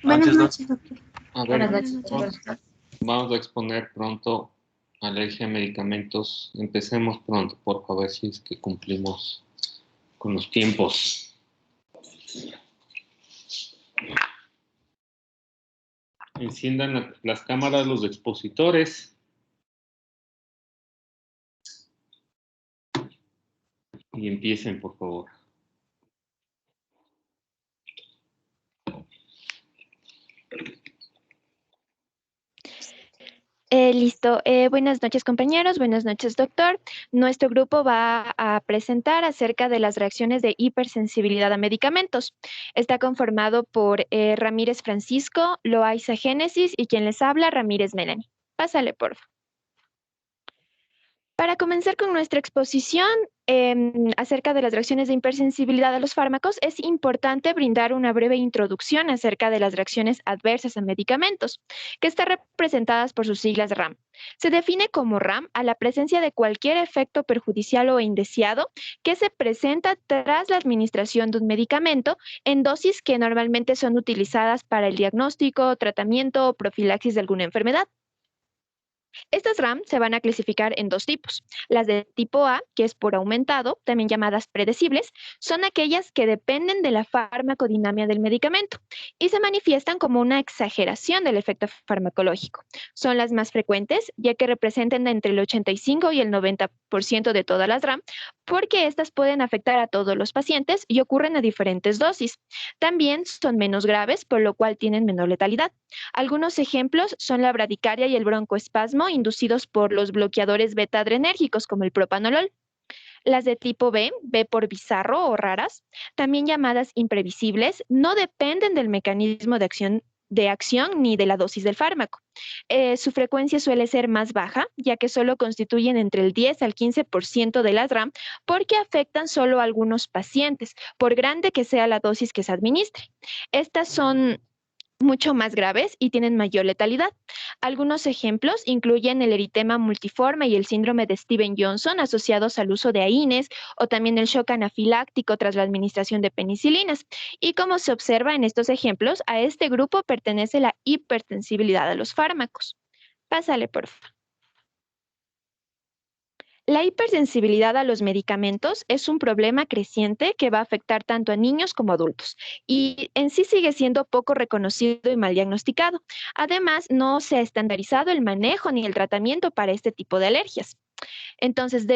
Buenas Antes de, noches, doctor. a ver, Buenas noches. vamos a exponer pronto alergia a medicamentos. Empecemos pronto, por favor, si es que cumplimos con los tiempos. Enciendan las cámaras los expositores. Y empiecen, por favor. Listo. Buenas noches, compañeros. Buenas noches, doctor. Nuestro grupo va a presentar acerca de las reacciones de hipersensibilidad a medicamentos. Está conformado por Ramírez Francisco, Loaiza Génesis y quien les habla, Ramírez Melanie. Pásale, por favor. Para comenzar con nuestra exposición acerca de las reacciones de hipersensibilidad a los fármacos, es importante brindar una breve introducción acerca de las reacciones adversas a medicamentos, que están representadas por sus siglas RAM. Se define como RAM a la presencia de cualquier efecto perjudicial o indeseado que se presenta tras la administración de un medicamento en dosis que normalmente son utilizadas para el diagnóstico, tratamiento o profilaxis de alguna enfermedad. Estas RAM se van a clasificar en dos tipos. Las de tipo A, que es por aumentado, también llamadas predecibles, son aquellas que dependen de la farmacodinámica del medicamento y se manifiestan como una exageración del efecto farmacológico. Son las más frecuentes, ya que representan entre el 85 y el 90% de todas las RAM, porque estas pueden afectar a todos los pacientes y ocurren a diferentes dosis. También son menos graves, por lo cual tienen menor letalidad. Algunos ejemplos son la bradicardia y el broncoespasmo inducidos por los bloqueadores beta-adrenérgicos como el propanolol. Las de tipo B, B por bizarro o raras, también llamadas imprevisibles, no dependen del mecanismo de acción ni de la dosis del fármaco. Su frecuencia suele ser más baja, ya que solo constituyen entre el 10 al 15% de las RAM, porque afectan solo a algunos pacientes, por grande que sea la dosis que se administre. Estas son mucho más graves y tienen mayor letalidad. Algunos ejemplos incluyen el eritema multiforme y el síndrome de Steven-Johnson asociados al uso de AINES o también el shock anafiláctico tras la administración de penicilinas. Y como se observa en estos ejemplos, a este grupo pertenece la hipersensibilidad a los fármacos. Pásale, por favor. La hipersensibilidad a los medicamentos es un problema creciente que va a afectar tanto a niños como a adultos y en sí sigue siendo poco reconocido y mal diagnosticado. Además, no se ha estandarizado el manejo ni el tratamiento para este tipo de alergias. Entonces,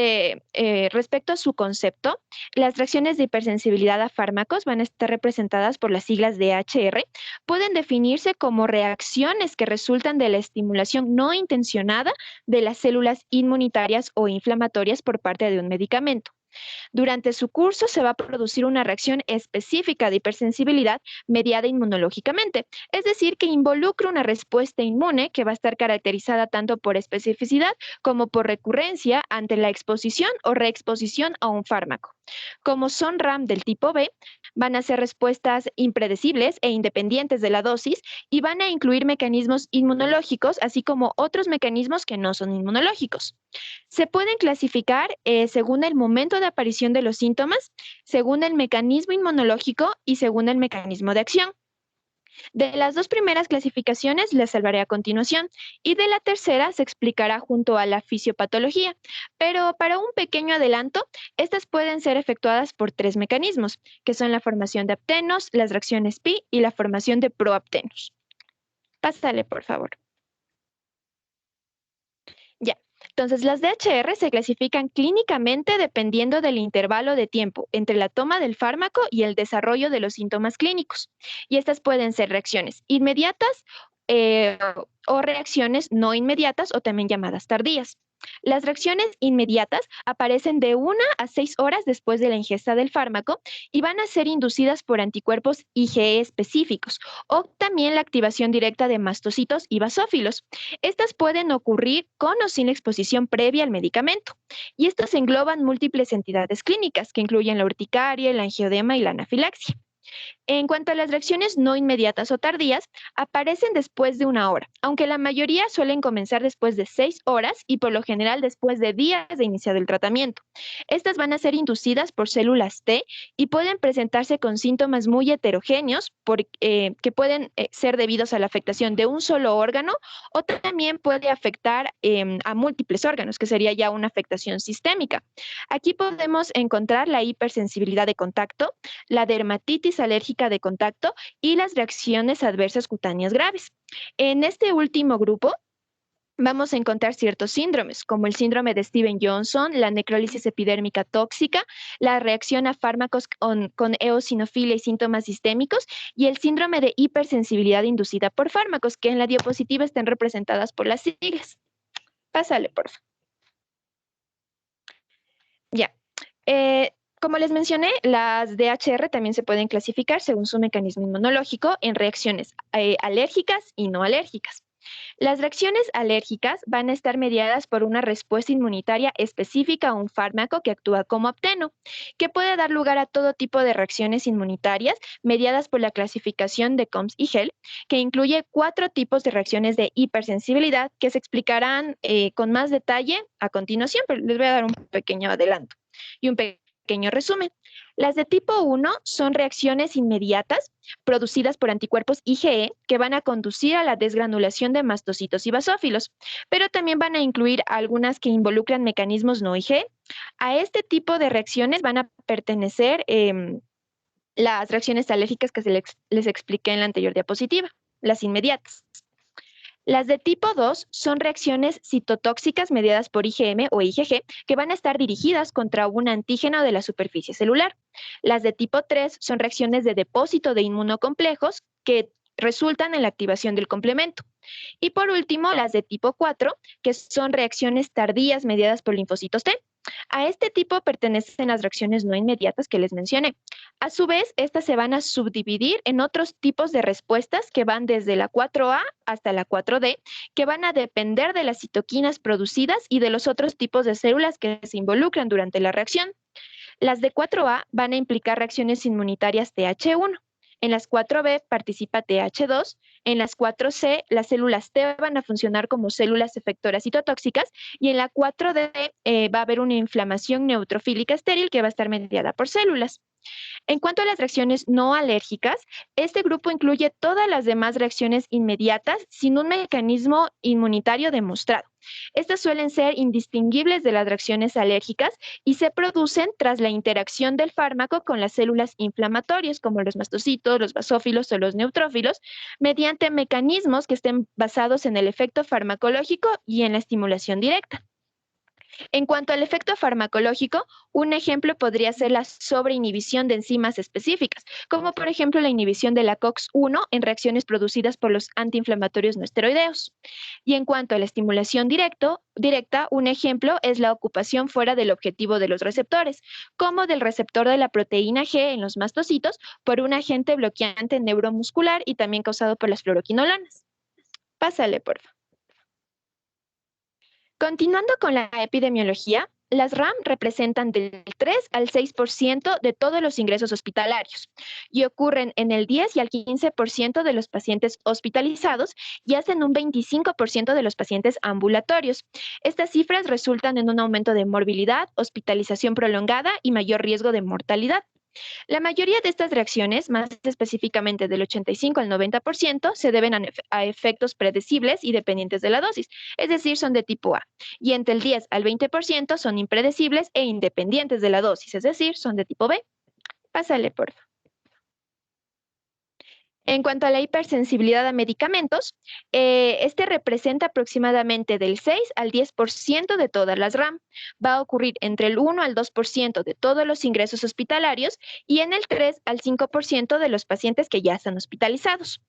respecto a su concepto, las reacciones de hipersensibilidad a fármacos van a estar representadas por las siglas de HR. Pueden definirse como reacciones que resultan de la estimulación no intencionada de las células inmunitarias o inflamatorias por parte de un medicamento. Durante su curso se va a producir una reacción específica de hipersensibilidad mediada inmunológicamente, es decir, que involucra una respuesta inmune que va a estar caracterizada tanto por especificidad como por recurrencia ante la exposición o reexposición a un fármaco. Como son RAM del tipo B, van a ser respuestas impredecibles e independientes de la dosis y van a incluir mecanismos inmunológicos, así como otros mecanismos que no son inmunológicos. Se pueden clasificar según el momento de aparición de los síntomas, según el mecanismo inmunológico y según el mecanismo de acción. De las dos primeras clasificaciones les salvaré a continuación y de la tercera se explicará junto a la fisiopatología, pero para un pequeño adelanto, estas pueden ser efectuadas por tres mecanismos, que son la formación de aptenos, las reacciones pi y la formación de proaptenos. Pásale, por favor. Ya. Entonces, las DHR se clasifican clínicamente dependiendo del intervalo de tiempo entre la toma del fármaco y el desarrollo de los síntomas clínicos. Y estas pueden ser reacciones inmediatas o reacciones no inmediatas o también llamadas tardías. Las reacciones inmediatas aparecen de 1 a 6 horas después de la ingesta del fármaco y van a ser inducidas por anticuerpos IgE específicos o también la activación directa de mastocitos y basófilos. Estas pueden ocurrir con o sin exposición previa al medicamento y estas engloban múltiples entidades clínicas que incluyen la urticaria, el angioedema y la anafilaxia. En cuanto a las reacciones no inmediatas o tardías, aparecen después de una hora, aunque la mayoría suelen comenzar después de 6 horas y por lo general después de días de iniciado el tratamiento. Estas van a ser inducidas por células T y pueden presentarse con síntomas muy heterogéneos que pueden ser debidos a la afectación de un solo órgano o también puede afectar a múltiples órganos, que sería ya una afectación sistémica. Aquí podemos encontrar la hipersensibilidad de contacto, la dermatitis alérgica de contacto y las reacciones adversas cutáneas graves. En este último grupo, vamos a encontrar ciertos síndromes, como el síndrome de Steven-Johnson, la necrólisis epidérmica tóxica, la reacción a fármacos con eosinofilia y síntomas sistémicos, y el síndrome de hipersensibilidad inducida por fármacos, que en la diapositiva están representadas por las siglas. Pásale, por favor. Ya. Como les mencioné, las DHR también se pueden clasificar según su mecanismo inmunológico en reacciones alérgicas y no alérgicas. Las reacciones alérgicas van a estar mediadas por una respuesta inmunitaria específica a un fármaco que actúa como apteno, que puede dar lugar a todo tipo de reacciones inmunitarias mediadas por la clasificación de Combs y Hell, que incluye 4 tipos de reacciones de hipersensibilidad que se explicarán con más detalle a continuación, pero les voy a dar un pequeño adelanto y un pequeño resumen. Las de tipo 1 son reacciones inmediatas producidas por anticuerpos IgE que van a conducir a la desgranulación de mastocitos y basófilos, pero también van a incluir algunas que involucran mecanismos no IgE. A este tipo de reacciones van a pertenecer las reacciones alérgicas que les expliqué en la anterior diapositiva, las inmediatas. Las de tipo 2 son reacciones citotóxicas mediadas por IgM o IgG que van a estar dirigidas contra un antígeno de la superficie celular. Las de tipo 3 son reacciones de depósito de inmunocomplejos que resultan en la activación del complemento. Y por último, las de tipo 4, que son reacciones tardías mediadas por linfocitos T. A este tipo pertenecen las reacciones no inmediatas que les mencioné. A su vez, estas se van a subdividir en otros tipos de respuestas que van desde la 4A hasta la 4D, que van a depender de las citoquinas producidas y de los otros tipos de células que se involucran durante la reacción. Las de 4A van a implicar reacciones inmunitarias TH1. En las 4B participa TH2. En las 4C, las células T van a funcionar como células efectoras citotóxicas y en la 4D va a haber una inflamación neutrofílica estéril que va a estar mediada por células. En cuanto a las reacciones no alérgicas, este grupo incluye todas las demás reacciones inmediatas sin un mecanismo inmunitario demostrado. Estas suelen ser indistinguibles de las reacciones alérgicas y se producen tras la interacción del fármaco con las células inflamatorias, como los mastocitos, los basófilos o los neutrófilos, mediante mecanismos que estén basados en el efecto farmacológico y en la estimulación directa. En cuanto al efecto farmacológico, un ejemplo podría ser la sobreinhibición de enzimas específicas, como por ejemplo la inhibición de la COX-1 en reacciones producidas por los antiinflamatorios no esteroideos. Y en cuanto a la estimulación directa, un ejemplo es la ocupación fuera del objetivo de los receptores, como del receptor de la proteína G en los mastocitos por un agente bloqueante neuromuscular y también causado por las fluoroquinolonas. Pásale, por favor. Continuando con la epidemiología, las RAM representan del 3 al 6% de todos los ingresos hospitalarios y ocurren en el 10 y al 15% de los pacientes hospitalizados y hacen un 25% de los pacientes ambulatorios. Estas cifras resultan en un aumento de morbilidad, hospitalización prolongada y mayor riesgo de mortalidad. La mayoría de estas reacciones, más específicamente del 85 al 90%, se deben a efectos predecibles y dependientes de la dosis, es decir, son de tipo A. Y entre el 10 al 20% son impredecibles e independientes de la dosis, es decir, son de tipo B. Pásale, por favor. En cuanto a la hipersensibilidad a medicamentos, este representa aproximadamente del 6 al 10% de todas las RAM. Va a ocurrir entre el 1 al 2% de todos los ingresos hospitalarios y en el 3 al 5% de los pacientes que ya están hospitalizados.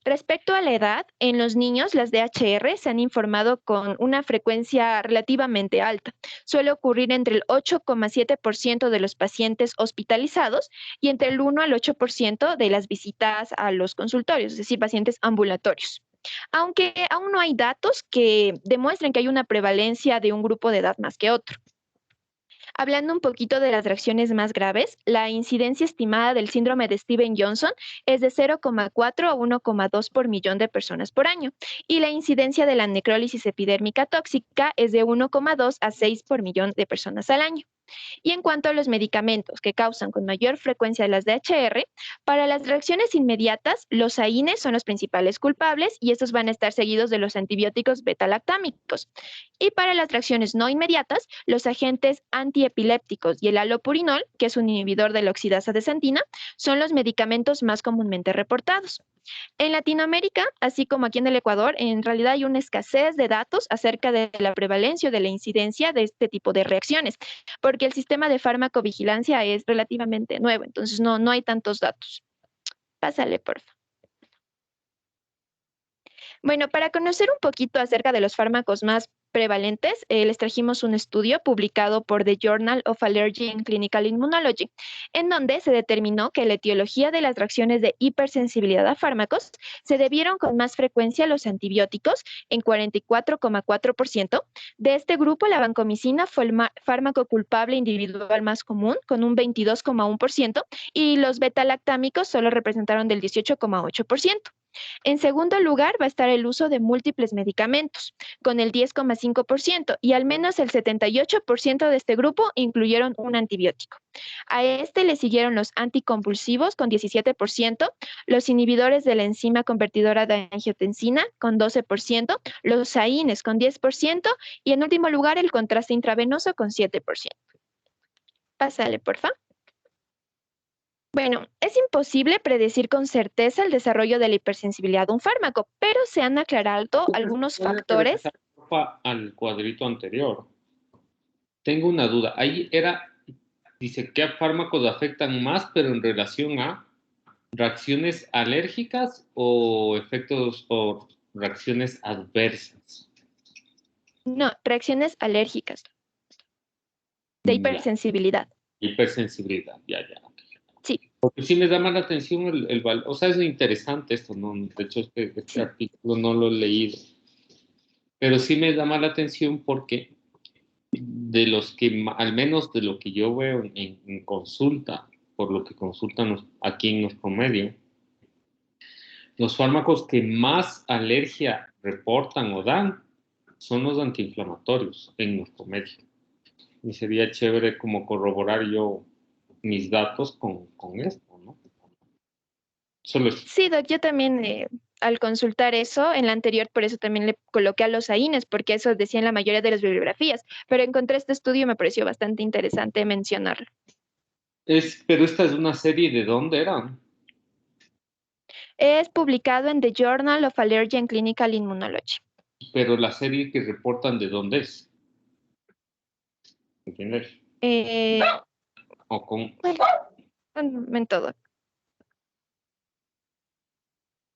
Respecto a la edad, en los niños las DHR se han informado con una frecuencia relativamente alta. Suele ocurrir entre el 8,7% de los pacientes hospitalizados y entre el 1 al 8% de las visitas a los consultorios, es decir, pacientes ambulatorios. Aunque aún no hay datos que demuestren que hay una prevalencia de un grupo de edad más que otro. Hablando un poquito de las reacciones más graves, la incidencia estimada del síndrome de Steven-Johnson es de 0,4 a 1,2 por millón de personas por año y la incidencia de la necrólisis epidérmica tóxica es de 1,2 a 6 por millón de personas al año. Y en cuanto a los medicamentos que causan con mayor frecuencia las DHR, para las reacciones inmediatas, los AINES son los principales culpables y estos van a estar seguidos de los antibióticos beta-lactámicos. Y para las reacciones no inmediatas, los agentes antiepilépticos y el alopurinol, que es un inhibidor de la oxidasa de santina, son los medicamentos más comúnmente reportados. En Latinoamérica, así como aquí en el Ecuador, en realidad hay una escasez de datos acerca de la prevalencia o de la incidencia de este tipo de reacciones, porque el sistema de farmacovigilancia es relativamente nuevo, entonces no hay tantos datos. Pásale, por favor. Bueno, para conocer un poquito acerca de los fármacos más prevalentes, les trajimos un estudio publicado por The Journal of Allergy and Clinical Immunology, en donde se determinó que la etiología de las reacciones de hipersensibilidad a fármacos se debieron con más frecuencia a los antibióticos en 44,4%. De este grupo, la vancomicina fue el fármaco culpable individual más común, con un 22,1%, y los beta-lactámicos solo representaron del 18,8%. En segundo lugar, va a estar el uso de múltiples medicamentos, con el 10,5%, y al menos el 78% de este grupo incluyeron un antibiótico. A este le siguieron los anticonvulsivos con 17%, los inhibidores de la enzima convertidora de angiotensina con 12%, los AINES con 10% y en último lugar el contraste intravenoso con 7%. Pásale, por favor. Bueno, es imposible predecir con certeza el desarrollo de la hipersensibilidad de un fármaco, pero se han aclarado algunos ¿Puede factores. regresar, porfa, al cuadrito anterior? Tengo una duda. Ahí dice qué fármacos afectan más, pero en relación a reacciones alérgicas o efectos o reacciones adversas. No, reacciones alérgicas de Ya, hipersensibilidad. hipersensibilidad, ya. Sí, Porque sí me llama la atención o sea, es interesante esto, ¿no? De hecho, este sí. artículo no lo he leído, pero sí me llama la atención porque de los que, al menos de lo que yo veo en consulta, por lo que consultan aquí en nuestro medio, los fármacos que más alergia reportan o dan son los antiinflamatorios en nuestro medio. Y sería chévere como corroborar yo mis datos con esto, ¿no? Solo eso. Sí, Doc, yo también al consultar eso, en la anterior por eso también le coloqué a los AINES, porque eso decía en la mayoría de las bibliografías, pero encontré este estudio y me pareció bastante interesante mencionarlo. Pero esta es una serie, ¿de dónde era? Es publicado en The Journal of Allergy and Clinical Immunology. Pero la serie que reportan de dónde es, ¿entiendes? Eh, O con, bueno, un momento, Doc.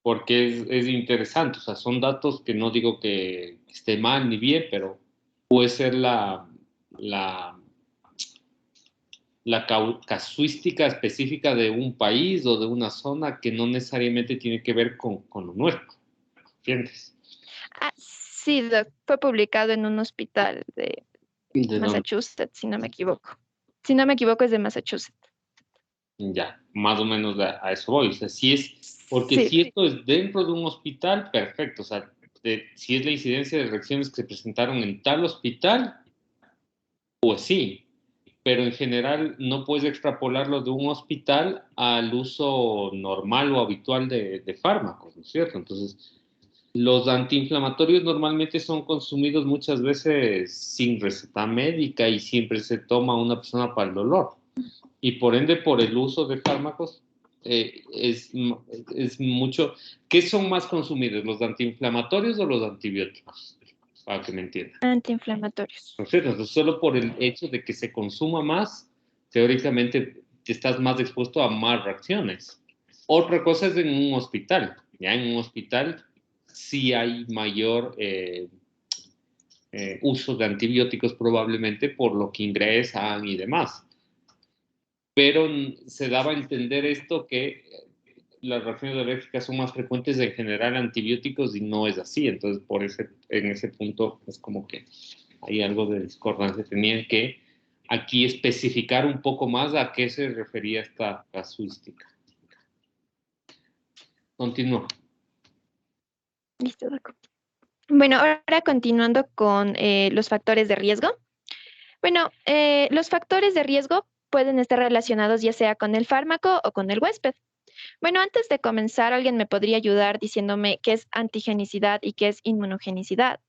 porque es interesante, o sea, son datos que no digo que esté mal ni bien, pero puede ser la, la casuística específica de un país o de una zona que no necesariamente tiene que ver con lo nuestro, ¿entiendes? Ah, sí, Doc, fue publicado en un hospital de De dónde, Massachusetts, si no me equivoco. Si no me equivoco, es de Massachusetts. ya, más o menos a eso voy, o sea, porque Sí, si esto es dentro de un hospital, perfecto, o sea, si es la incidencia de reacciones que se presentaron en tal hospital, pues sí, pero en general no puedes extrapolarlo de un hospital al uso normal o habitual de fármacos, ¿no es cierto? Entonces, los antiinflamatorios normalmente son consumidos muchas veces sin receta médica y siempre se toma a una persona para el dolor. Y por ende, por el uso de fármacos, es mucho. ¿Qué son más consumidos, los antiinflamatorios o los antibióticos? Para que me entiendan. antiinflamatorios. ¿No es cierto? Entonces, solo por el hecho de que se consuma más, teóricamente estás más expuesto a más reacciones. Otra cosa es en un hospital. Ya en un hospital sí hay mayor uso de antibióticos probablemente por lo que ingresan y demás. Pero se daba a entender esto que las reacciones alérgicas son más frecuentes en general antibióticos y no es así. Entonces, en ese punto es como que hay algo de discordancia. Tenían que aquí especificar un poco más a qué se refería esta casuística. Continúa. Listo, Doc. Bueno, ahora continuando con los factores de riesgo. Bueno, los factores de riesgo pueden estar relacionados ya sea con el fármaco o con el huésped. Bueno, antes de comenzar, ¿alguien me podría ayudar diciéndome qué es antigenicidad y qué es inmunogenicidad?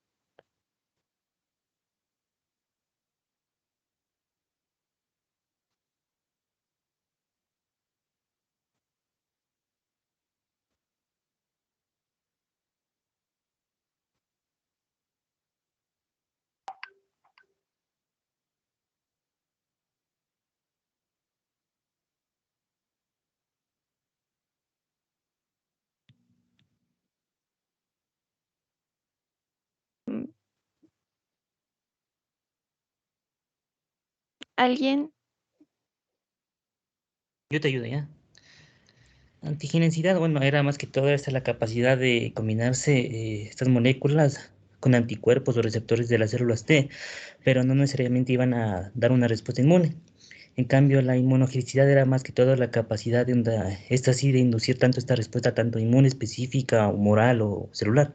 Mm, ¿Alguien? Yo te ayudo, ¿ya? Antigenicidad, bueno, era más que todo esta la capacidad de combinarse estas moléculas con anticuerpos o receptores de las células T, pero no necesariamente iban a dar una respuesta inmune. En cambio, la inmunogenicidad era más que todo la capacidad esta sí, de inducir tanto esta respuesta, tanto inmune específica, humoral o celular.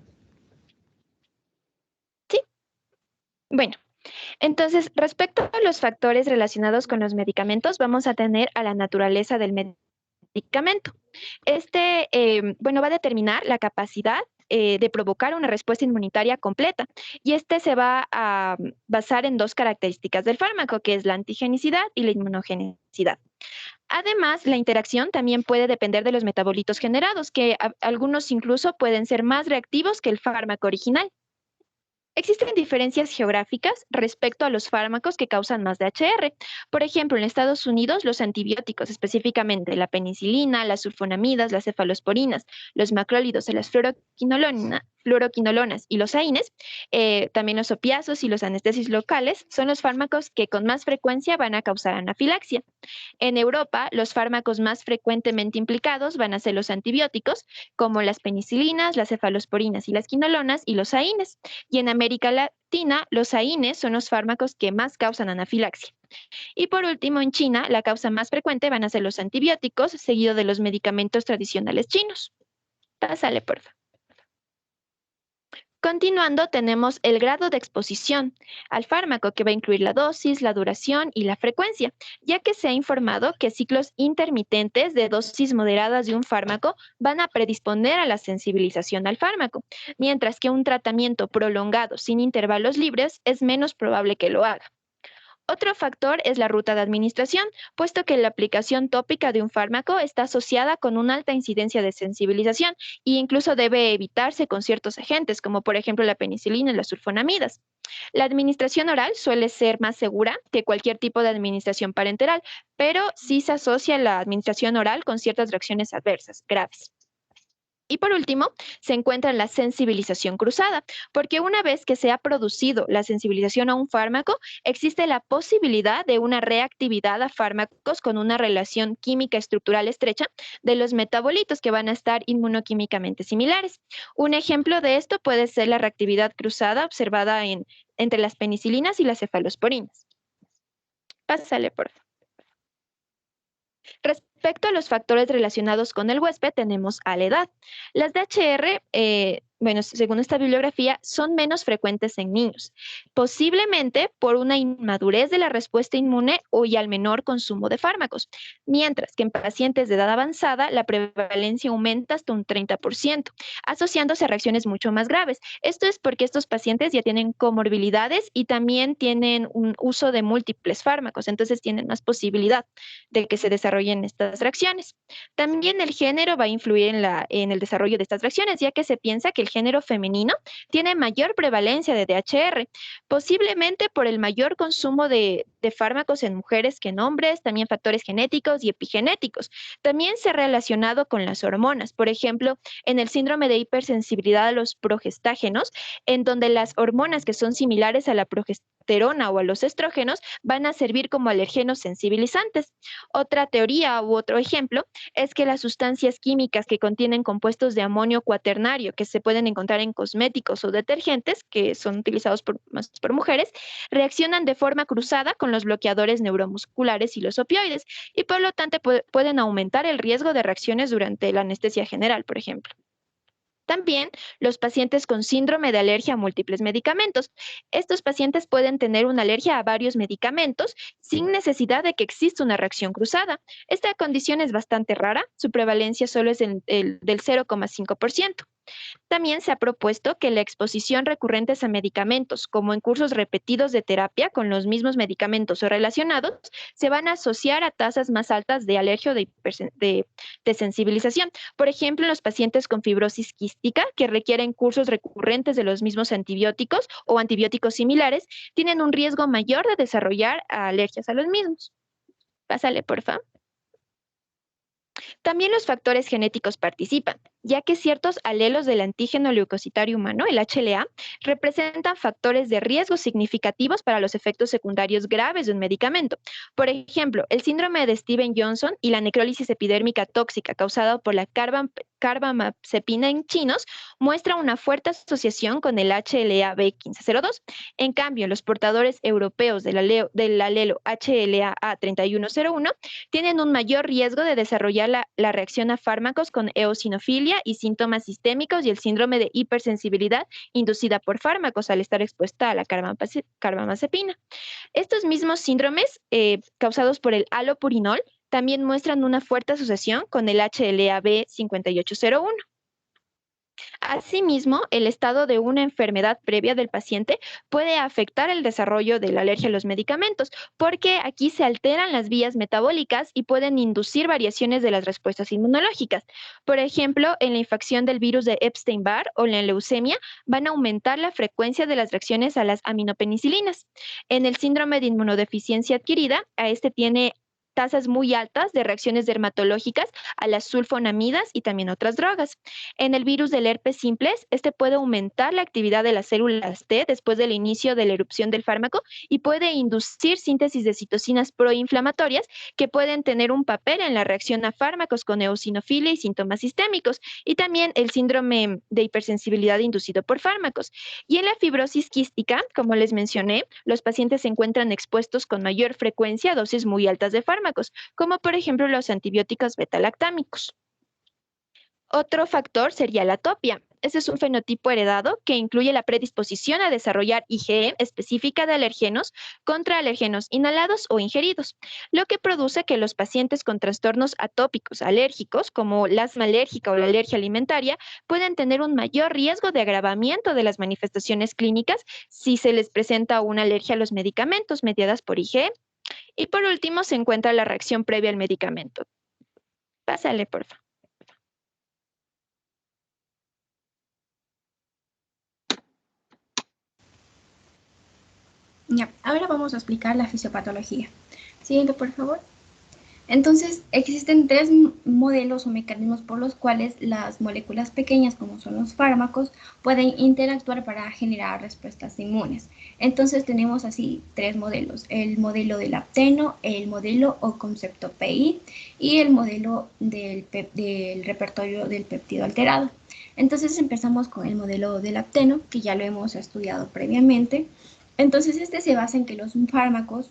Sí. Bueno, entonces, respecto a los factores relacionados con los medicamentos, vamos a tener a la naturaleza del medicamento. Este, bueno, va a determinar la capacidad de provocar una respuesta inmunitaria completa y este se va a basar en dos características del fármaco, que es la antigenicidad y la inmunogenicidad. Además, la interacción también puede depender de los metabolitos generados, que algunos incluso pueden ser más reactivos que el fármaco original. Existen diferencias geográficas respecto a los fármacos que causan más DHR. Por ejemplo, en Estados Unidos, los antibióticos, específicamente la penicilina, las sulfonamidas, las cefalosporinas, los macrólidos, las fluoroquinolonas y los AINES, también los opiáceos y los anestesios locales, son los fármacos que con más frecuencia van a causar anafilaxia. En Europa, los fármacos más frecuentemente implicados van a ser los antibióticos, como las penicilinas, las cefalosporinas y las quinolonas y los AINES. Y en América Latina, los AINES son los fármacos que más causan anafilaxia. Y por último, en China, la causa más frecuente van a ser los antibióticos, seguido de los medicamentos tradicionales chinos. Pásale, por favor. Continuando, tenemos el grado de exposición al fármaco, que va a incluir la dosis, la duración y la frecuencia, ya que se ha informado que ciclos intermitentes de dosis moderadas de un fármaco van a predisponer a la sensibilización al fármaco, mientras que un tratamiento prolongado sin intervalos libres es menos probable que lo haga. Otro factor es la ruta de administración, puesto que la aplicación tópica de un fármaco está asociada con una alta incidencia de sensibilización e incluso debe evitarse con ciertos agentes, como por ejemplo la penicilina y las sulfonamidas. La administración oral suele ser más segura que cualquier tipo de administración parenteral, pero sí se asocia la administración oral con ciertas reacciones adversas graves. Y por último, se encuentra la sensibilización cruzada, porque una vez que se ha producido la sensibilización a un fármaco, existe la posibilidad de una reactividad a fármacos con una relación química estructural estrecha de los metabolitos que van a estar inmunoquímicamente similares. Un ejemplo de esto puede ser la reactividad cruzada observada entre las penicilinas y las cefalosporinas. Pásale, por favor. Respecto a los factores relacionados con el huésped, tenemos a la edad. Las DHR, bueno, según esta bibliografía, son menos frecuentes en niños, posiblemente por una inmadurez de la respuesta inmune y al menor consumo de fármacos, mientras que en pacientes de edad avanzada la prevalencia aumenta hasta un 30%, asociándose a reacciones mucho más graves. Esto es porque estos pacientes ya tienen comorbilidades y también tienen un uso de múltiples fármacos, entonces tienen más posibilidad de que se desarrollen estas reacciones. También el género va a influir en el desarrollo de estas reacciones, ya que se piensa que el género femenino tiene mayor prevalencia de DHR, posiblemente por el mayor consumo de fármacos en mujeres que en hombres, también factores genéticos y epigenéticos. También se ha relacionado con las hormonas, por ejemplo, en el síndrome de hipersensibilidad a los progestágenos, en donde las hormonas que son similares a la testosterona o a los estrógenos van a servir como alergenos sensibilizantes. Otra teoría u otro ejemplo es que las sustancias químicas que contienen compuestos de amonio cuaternario que se pueden encontrar en cosméticos o detergentes, que son utilizados más por mujeres, reaccionan de forma cruzada con los bloqueadores neuromusculares y los opioides, y por lo tanto pueden aumentar el riesgo de reacciones durante la anestesia general, por ejemplo. También los pacientes con síndrome de alergia a múltiples medicamentos. Estos pacientes pueden tener una alergia a varios medicamentos sin necesidad de que exista una reacción cruzada. Esta condición es bastante rara, su prevalencia solo es del 0,5%. También se ha propuesto que la exposición recurrente a medicamentos, como en cursos repetidos de terapia con los mismos medicamentos o relacionados, se van a asociar a tasas más altas de alergia o de sensibilización. Por ejemplo, en los pacientes con fibrosis quística, que requieren cursos recurrentes de los mismos antibióticos o antibióticos similares, tienen un riesgo mayor de desarrollar alergias a los mismos. Pásale, por favor. También los factores genéticos participan, ya que ciertos alelos del antígeno leucocitario humano, el HLA, representan factores de riesgo significativos para los efectos secundarios graves de un medicamento. Por ejemplo, el síndrome de Steven-Johnson y la necrólisis epidérmica tóxica causada por la carbamazepina en chinos muestra una fuerte asociación con el HLA-B1502. En cambio, los portadores europeos del alelo HLA-A3101 tienen un mayor riesgo de desarrollar la reacción a fármacos con eosinofilia y síntomas sistémicos y el síndrome de hipersensibilidad inducida por fármacos al estar expuesta a la carbamazepina. Estos mismos síndromes causados por el halopurinol también muestran una fuerte asociación con el HLA-B5801. Asimismo, el estado de una enfermedad previa del paciente puede afectar el desarrollo de la alergia a los medicamentos, porque aquí se alteran las vías metabólicas y pueden inducir variaciones de las respuestas inmunológicas. Por ejemplo, en la infección del virus de Epstein-Barr o la leucemia van a aumentar la frecuencia de las reacciones a las aminopenicilinas. En el síndrome de inmunodeficiencia adquirida, a este tiene tasas muy altas de reacciones dermatológicas a las sulfonamidas y también otras drogas. En el virus del herpes simplex, este puede aumentar la actividad de las células T después del inicio de la erupción del fármaco y puede inducir síntesis de citocinas proinflamatorias que pueden tener un papel en la reacción a fármacos con eosinofilia y síntomas sistémicos, y también el síndrome de hipersensibilidad inducido por fármacos. Y en la fibrosis quística, como les mencioné, los pacientes se encuentran expuestos con mayor frecuencia a dosis muy altas de fármacos, como por ejemplo los antibióticos beta-lactámicos. Otro factor sería la atopia. Este es un fenotipo heredado que incluye la predisposición a desarrollar IgE específica de alergenos contra alergenos inhalados o ingeridos, lo que produce que los pacientes con trastornos atópicos alérgicos, como la asma alérgica o la alergia alimentaria, pueden tener un mayor riesgo de agravamiento de las manifestaciones clínicas si se les presenta una alergia a los medicamentos mediadas por IgE. Y por último se encuentra la reacción previa al medicamento. Pásale, por favor. Ya, ahora vamos a explicar la fisiopatología. Siguiente, por favor. Entonces, existen tres modelos o mecanismos por los cuales las moléculas pequeñas, como son los fármacos, pueden interactuar para generar respuestas inmunes. Entonces, tenemos así tres modelos: el modelo del apteno, el modelo o concepto PI y el modelo del repertorio del péptido alterado. Entonces, empezamos con el modelo del apteno, que ya lo hemos estudiado previamente. Entonces, este se basa en que los fármacos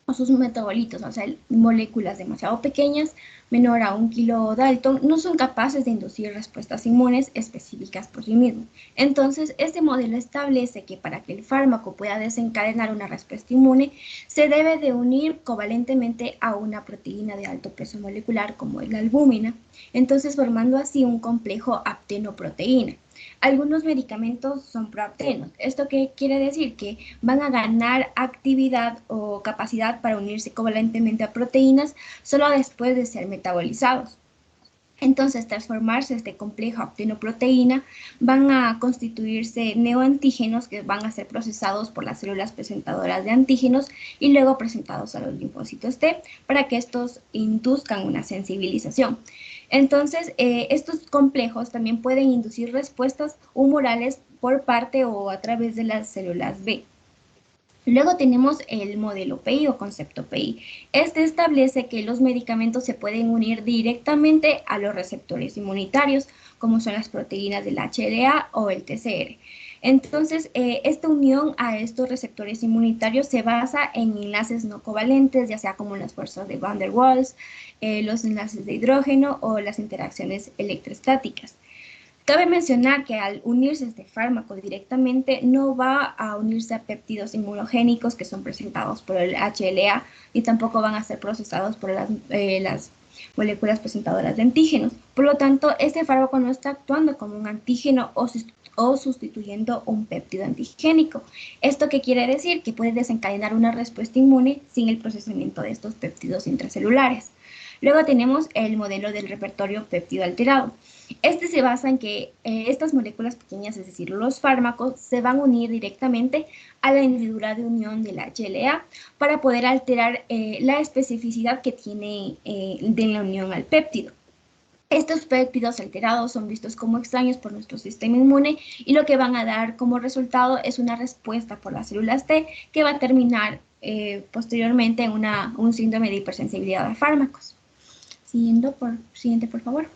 o sus metabolitos, o sea, moléculas demasiado pequeñas, menor a 1 kilodalton, no son capaces de inducir respuestas inmunes específicas por sí mismo. Entonces, este modelo establece que para que el fármaco pueda desencadenar una respuesta inmune, se debe de unir covalentemente a una proteína de alto peso molecular, como es la albúmina, entonces formando así un complejo apteno-proteína. Algunos medicamentos son proaptenos. ¿Esto qué quiere decir? Que van a ganar actividad o capacidad para unirse covalentemente a proteínas solo después de ser metabolizados. Entonces, transformarse este complejo aptenoproteína van a constituirse neoantígenos que van a ser procesados por las células presentadoras de antígenos y luego presentados a los linfocitos T para que estos induzcan una sensibilización. Entonces, estos complejos también pueden inducir respuestas humorales por parte o a través de las células B. Luego tenemos el modelo PI o concepto PI. Este establece que los medicamentos se pueden unir directamente a los receptores inmunitarios, como son las proteínas del HLA o el TCR. Entonces, esta unión a estos receptores inmunitarios se basa en enlaces no covalentes, ya sea como las fuerzas de Van der Waals, los enlaces de hidrógeno o las interacciones electrostáticas. Cabe mencionar que al unirse este fármaco directamente no va a unirse a péptidos inmunogénicos que son presentados por el HLA y tampoco van a ser procesados por las moléculas presentadoras de antígenos. Por lo tanto, este fármaco no está actuando como un antígeno o sustituyendo un péptido antigénico. ¿Esto qué quiere decir? Que puede desencadenar una respuesta inmune sin el procesamiento de estos péptidos intracelulares. Luego tenemos el modelo del repertorio péptido alterado. Este se basa en que estas moléculas pequeñas, es decir, los fármacos, se van a unir directamente a la hendidura de unión de la HLA para poder alterar la especificidad que tiene de la unión al péptido. Estos péptidos alterados son vistos como extraños por nuestro sistema inmune y lo que van a dar como resultado es una respuesta por las células T que va a terminar posteriormente en un síndrome de hipersensibilidad a fármacos. Siguiente, por favor.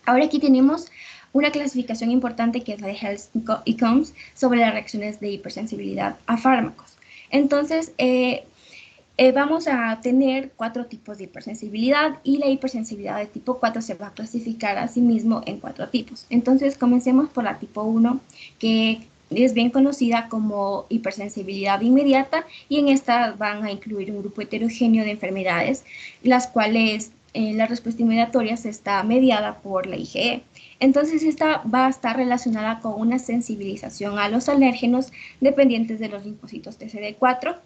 Ahora aquí tenemos una clasificación importante que es la de Health y Combs sobre las reacciones de hipersensibilidad a fármacos. Entonces, vamos a tener 4 tipos de hipersensibilidad y la hipersensibilidad de tipo 4 se va a clasificar a sí mismo en 4 tipos. Entonces, comencemos por la tipo 1, que es bien conocida como hipersensibilidad inmediata, y en esta van a incluir un grupo heterogéneo de enfermedades, las cuales la respuesta inmediatoria se está mediada por la IgE. Entonces, esta va a estar relacionada con una sensibilización a los alérgenos dependientes de los linfocitos TCD4,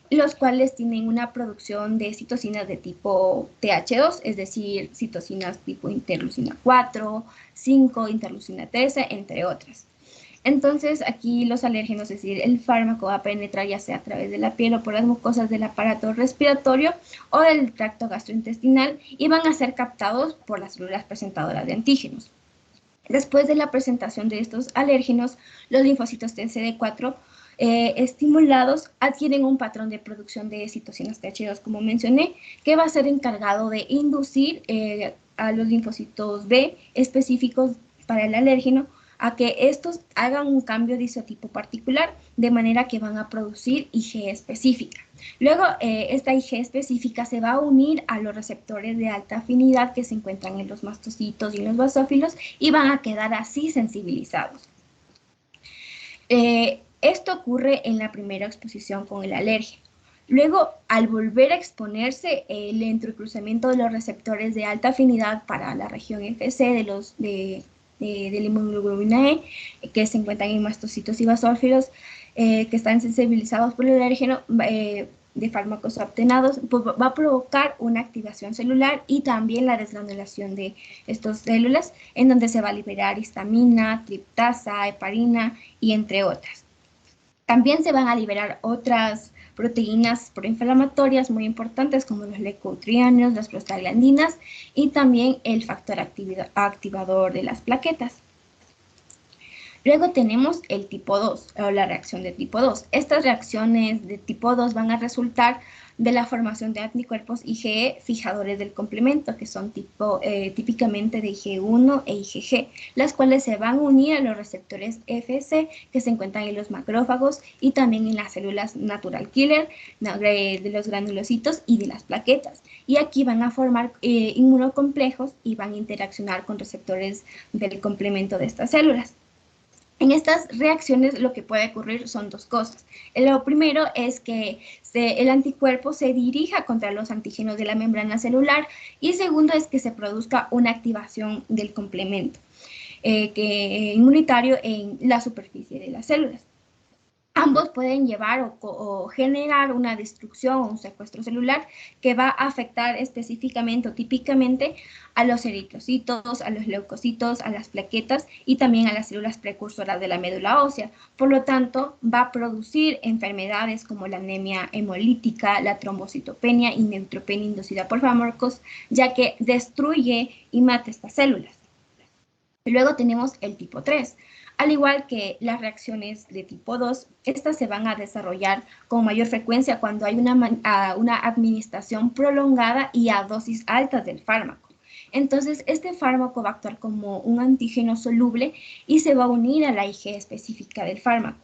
los cuales tienen una producción de citocinas de tipo TH2, es decir, citocinas tipo interleucina 4, 5, interleucina 13, entre otras. Entonces, aquí los alérgenos, es decir, el fármaco va a penetrar ya sea a través de la piel o por las mucosas del aparato respiratorio o del tracto gastrointestinal y van a ser captados por las células presentadoras de antígenos. Después de la presentación de estos alérgenos, los linfocitos TCD4 estimulados adquieren un patrón de producción de citocinas TH2, como mencioné, que va a ser encargado de inducir a los linfocitos B específicos para el alérgeno a que estos hagan un cambio de isotipo particular, de manera que van a producir IgE específica. Luego, esta IgE específica se va a unir a los receptores de alta afinidad que se encuentran en los mastocitos y en los basófilos y van a quedar así sensibilizados. Esto ocurre en la primera exposición con el alérgeno. Luego, al volver a exponerse, el entrecruzamiento de los receptores de alta afinidad para la región FC de la inmunoglobulina E, que se encuentran en mastocitos y basófilos, que están sensibilizados por el alérgeno de fármacos obtenados, pues va a provocar una activación celular y también la desgranulación de estas células, en donde se va a liberar histamina, triptasa, heparina y entre otras. También se van a liberar otras proteínas proinflamatorias muy importantes como los leucotrienos, las prostaglandinas y también el factor activador de las plaquetas. Luego tenemos el tipo 2 o la reacción de tipo 2. Estas reacciones de tipo 2 van a resultar de la formación de anticuerpos IgE fijadores del complemento, que son típicamente de IgE1 e IgG, las cuales se van a unir a los receptores FC que se encuentran en los macrófagos y también en las células natural killer de los granulocitos y de las plaquetas. Y aquí van a formar inmunocomplejos y van a interaccionar con receptores del complemento de estas células. En estas reacciones lo que puede ocurrir son 2 cosas. Lo primero es que el anticuerpo se dirija contra los antígenos de la membrana celular y segundo es que se produzca una activación del complemento inmunitario en la superficie de las células. Ambos pueden llevar o generar una destrucción o un secuestro celular que va a afectar específicamente o típicamente a los eritrocitos, a los leucocitos, a las plaquetas y también a las células precursoras de la médula ósea. Por lo tanto, va a producir enfermedades como la anemia hemolítica, la trombocitopenia y neutropenia inducida por fármacos, ya que destruye y mata estas células. Luego tenemos el tipo 3. Al igual que las reacciones de tipo 2, estas se van a desarrollar con mayor frecuencia cuando hay una administración prolongada y a dosis altas del fármaco. Entonces, este fármaco va a actuar como un antígeno soluble y se va a unir a la IgE específica del fármaco.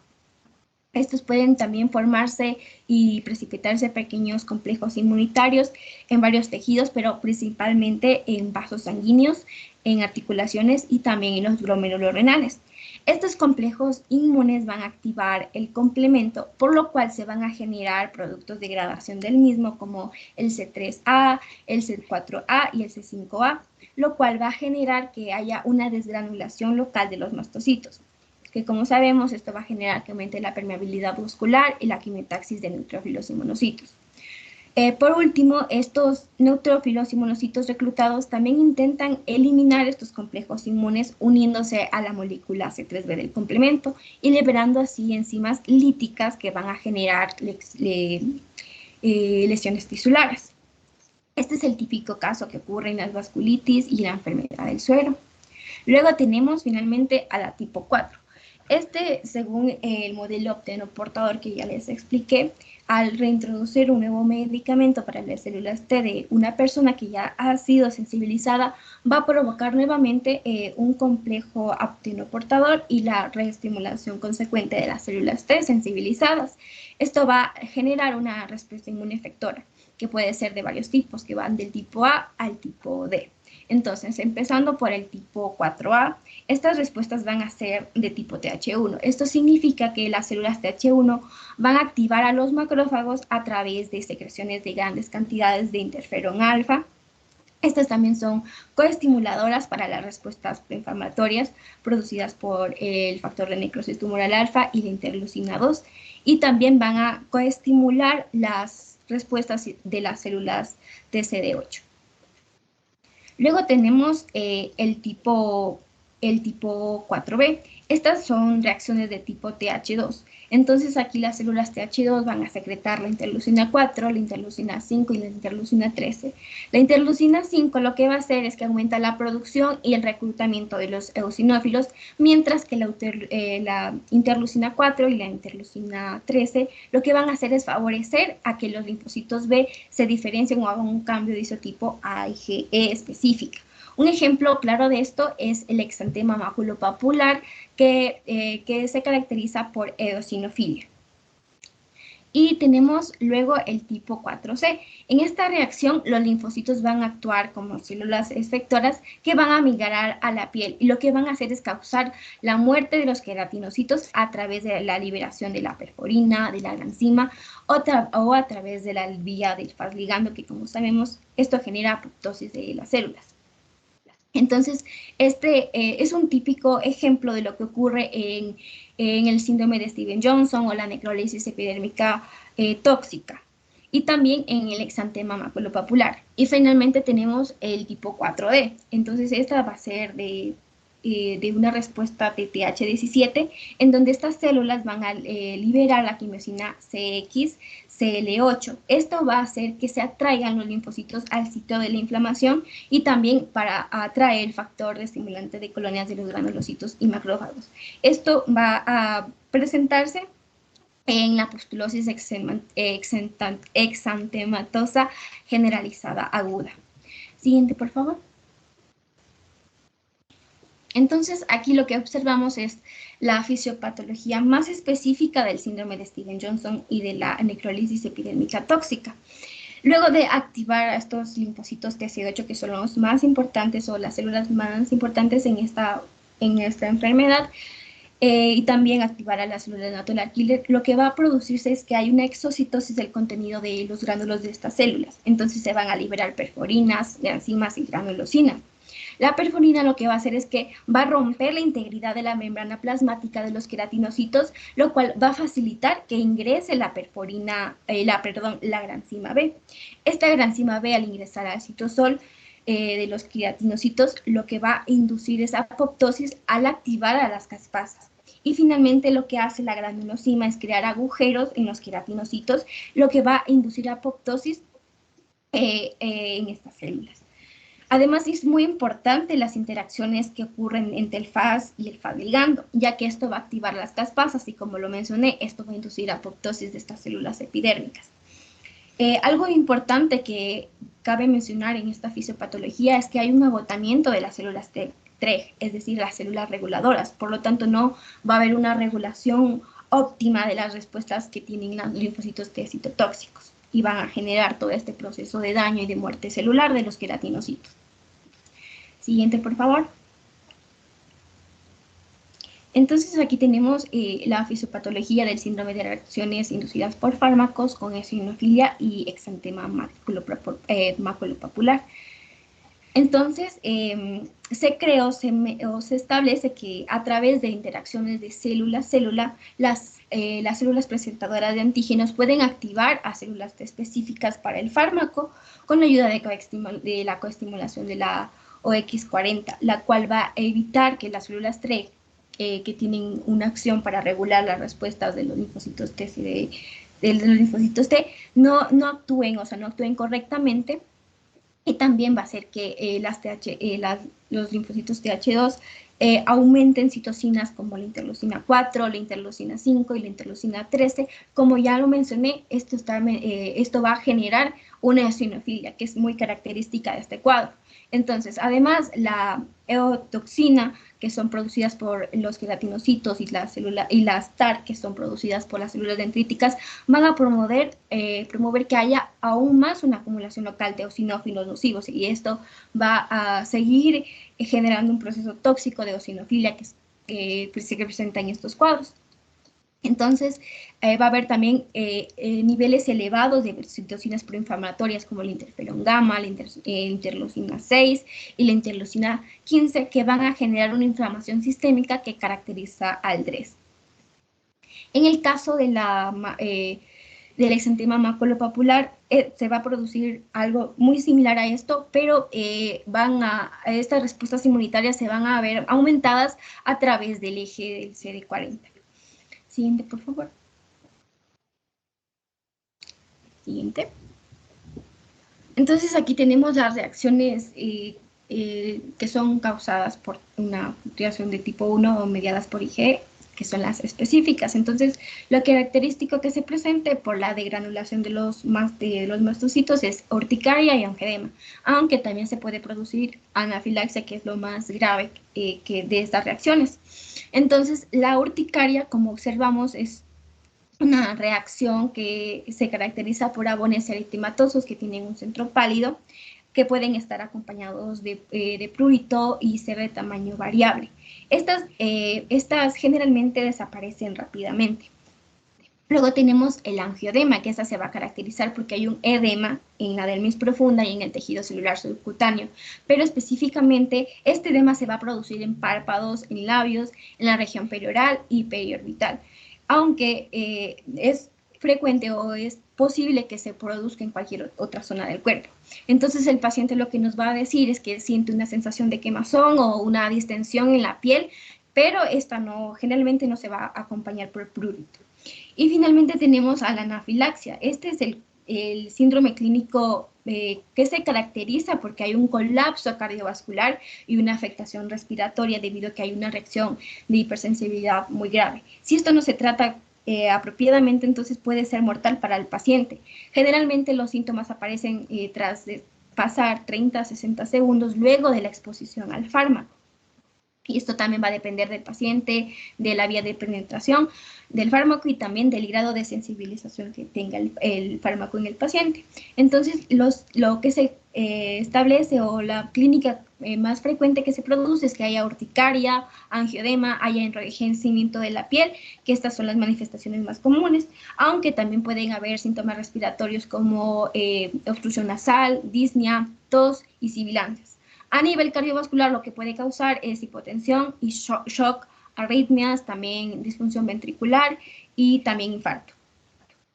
Estos pueden también formarse y precipitarse pequeños complejos inmunitarios en varios tejidos, pero principalmente en vasos sanguíneos, en articulaciones y también en los glomérulos renales. Estos complejos inmunes van a activar el complemento, por lo cual se van a generar productos de degradación del mismo como el C3A, el C4A y el C5A, lo cual va a generar que haya una desgranulación local de los mastocitos, que como sabemos esto va a generar que aumente la permeabilidad muscular y la quimiotaxis de neutrófilos y monocitos. Por último, estos neutrófilos y monocitos reclutados también intentan eliminar estos complejos inmunes uniéndose a la molécula C3b del complemento y liberando así enzimas líticas que van a generar lesiones tisulares. Este es el típico caso que ocurre en las vasculitis y la enfermedad del suero. Luego tenemos finalmente a la tipo 4. Según el modelo optenoportador que ya les expliqué, al reintroducir un nuevo medicamento para las células T de una persona que ya ha sido sensibilizada, va a provocar nuevamente un complejo optenoportador y la reestimulación consecuente de las células T sensibilizadas. Esto va a generar una respuesta inmune efectora, que puede ser de varios tipos, que van del tipo A al tipo D. Entonces, empezando por el tipo 4A, estas respuestas van a ser de tipo TH1. Esto significa que las células TH1 van a activar a los macrófagos a través de secreciones de grandes cantidades de interferón alfa. Estas también son coestimuladoras para las respuestas proinflamatorias producidas por el factor de necrosis tumoral alfa y la interleucina 2, y también van a coestimular las respuestas de las células TCD8. Luego tenemos el tipo 4B. Estas son reacciones de tipo TH2. Entonces aquí las células TH2 van a secretar la interleucina 4, la interleucina 5 y la interleucina 13. La interleucina 5 lo que va a hacer es que aumenta la producción y el reclutamiento de los eosinófilos, mientras que la interleucina 4 y la interleucina 13 lo que van a hacer es favorecer a que los linfocitos B se diferencien o hagan un cambio de isotipo a IgE específica. Un ejemplo claro de esto es el exantema maculopapular, que se caracteriza por eosinofilia. Y tenemos luego el tipo 4C. En esta reacción, los linfocitos van a actuar como células efectoras que van a migrar a la piel, y lo que van a hacer es causar la muerte de los queratinocitos a través de la liberación de la perforina, de la granzima, o a través de la vía del Fas-ligando, que como sabemos, esto genera apoptosis de las células. Entonces, este es un típico ejemplo de lo que ocurre en el síndrome de Stevens-Johnson o la necrólisis epidérmica tóxica, y también en el exantema maculopapular. Y finalmente tenemos el tipo 4D. Entonces, esta va a ser de una respuesta de TH17, en donde estas células van a liberar la quimiosina CX, CL8. Esto va a hacer que se atraigan los linfocitos al sitio de la inflamación, y también para atraer el factor de estimulante de colonias de los granulocitos y macrófagos. Esto va a presentarse en la pustulosis exantematosa generalizada aguda. Siguiente, por favor. Entonces, aquí lo que observamos es la fisiopatología más específica del síndrome de Stevens-Johnson y de la necrólisis epidérmica tóxica. Luego de activar a estos linfocitos TCD8, que son los más importantes o las células más importantes en esta enfermedad, y también activar a las células natural killer, lo que va a producirse es que hay una exocitosis del contenido de los gránulos de estas células. Entonces se van a liberar perforinas, enzimas y granulosinas. La perforina lo que va a hacer es que va a romper la integridad de la membrana plasmática de los queratinocitos, lo cual va a facilitar que ingrese la granzima B. Esta granzima B, al ingresar al citosol de los queratinocitos, lo que va a inducir es apoptosis al activar a las caspasas. Y finalmente lo que hace la granulosima es crear agujeros en los queratinocitos, lo que va a inducir apoptosis en estas células. Además, es muy importante las interacciones que ocurren entre el FAS y el FAS ligando, ya que esto va a activar las caspasas y, como lo mencioné, esto va a inducir apoptosis de estas células epidérmicas. Algo importante que cabe mencionar en esta fisiopatología es que hay un agotamiento de las células TREG, es decir, las células reguladoras. Por lo tanto, no va a haber una regulación óptima de las respuestas que tienen los linfocitos T citotóxicos y van a generar todo este proceso de daño y de muerte celular de los queratinocitos. Siguiente, por favor. Entonces, aquí tenemos la fisiopatología del síndrome de reacciones inducidas por fármacos con eosinofilia y exantema maculopapular. Entonces, se creó o se establece que a través de interacciones de célula-célula, las células presentadoras de antígenos pueden activar a células específicas para el fármaco con la ayuda de la coestimulación de la OX40, la cual va a evitar que las células TREG, que tienen una acción para regular las respuestas de los linfocitos T, no actúen correctamente. Y también va a hacer que los linfocitos TH2 aumenten citocinas como la interleucina 4, la interleucina 5 y la interleucina 13. Como ya lo mencioné, esto va a generar una eosinofilia, que es muy característica de este cuadro. Entonces, además, la eotoxina, que son producidas por los queratinocitos, y las TAR, que son producidas por las células dendríticas, van a promover que haya aún más una acumulación local de eosinófilos nocivos, y esto va a seguir generando un proceso tóxico de eosinofilia que se presenta en estos cuadros. Entonces, va a haber también niveles elevados de citocinas proinflamatorias como el interferón gamma, la interleucina 6 y la interleucina 15, que van a generar una inflamación sistémica que caracteriza al DRES. En el caso de del exantema maculopapular, se va a producir algo muy similar a esto, pero estas respuestas inmunitarias se van a ver aumentadas a través del eje del CD40. Siguiente, por favor. Siguiente. Entonces, aquí tenemos las reacciones que son causadas por una reacción de tipo 1 o mediadas por IgE, que son las específicas. Entonces, lo característico que se presente por la degranulación de los mastocitos es urticaria y angedema, aunque también se puede producir anafilaxia, que es lo más grave de estas reacciones. Entonces, la urticaria, como observamos, es una reacción que se caracteriza por abones eritematosos que tienen un centro pálido, que pueden estar acompañados de prurito y ser de tamaño variable. Estas generalmente desaparecen rápidamente. Luego tenemos el angioedema, que esta se va a caracterizar porque hay un edema en la dermis profunda y en el tejido celular subcutáneo, pero específicamente este edema se va a producir en párpados, en labios, en la región perioral y periorbital, aunque es frecuente o es posible que se produzca en cualquier otra zona del cuerpo. Entonces el paciente lo que nos va a decir es que siente una sensación de quemazón o una distensión en la piel, pero esta generalmente no se va a acompañar por prurito. Y finalmente tenemos a la anafilaxia. Este es el síndrome clínico que se caracteriza porque hay un colapso cardiovascular y una afectación respiratoria debido a que hay una reacción de hipersensibilidad muy grave. Si esto no se trata apropiadamente, entonces puede ser mortal para el paciente. Generalmente los síntomas aparecen tras pasar 30 a 60 segundos luego de la exposición al fármaco. Y esto también va a depender del paciente, de la vía de penetración del fármaco y también del grado de sensibilización que tenga el fármaco en el paciente. Entonces, lo que se establece o la clínica más frecuente que se produce es que haya urticaria, angioedema, haya enrojecimiento de la piel, que estas son las manifestaciones más comunes, aunque también pueden haber síntomas respiratorios como obstrucción nasal, disnea, tos y sibilancias. A nivel cardiovascular, lo que puede causar es hipotensión y shock, arritmias, también disfunción ventricular y también infarto.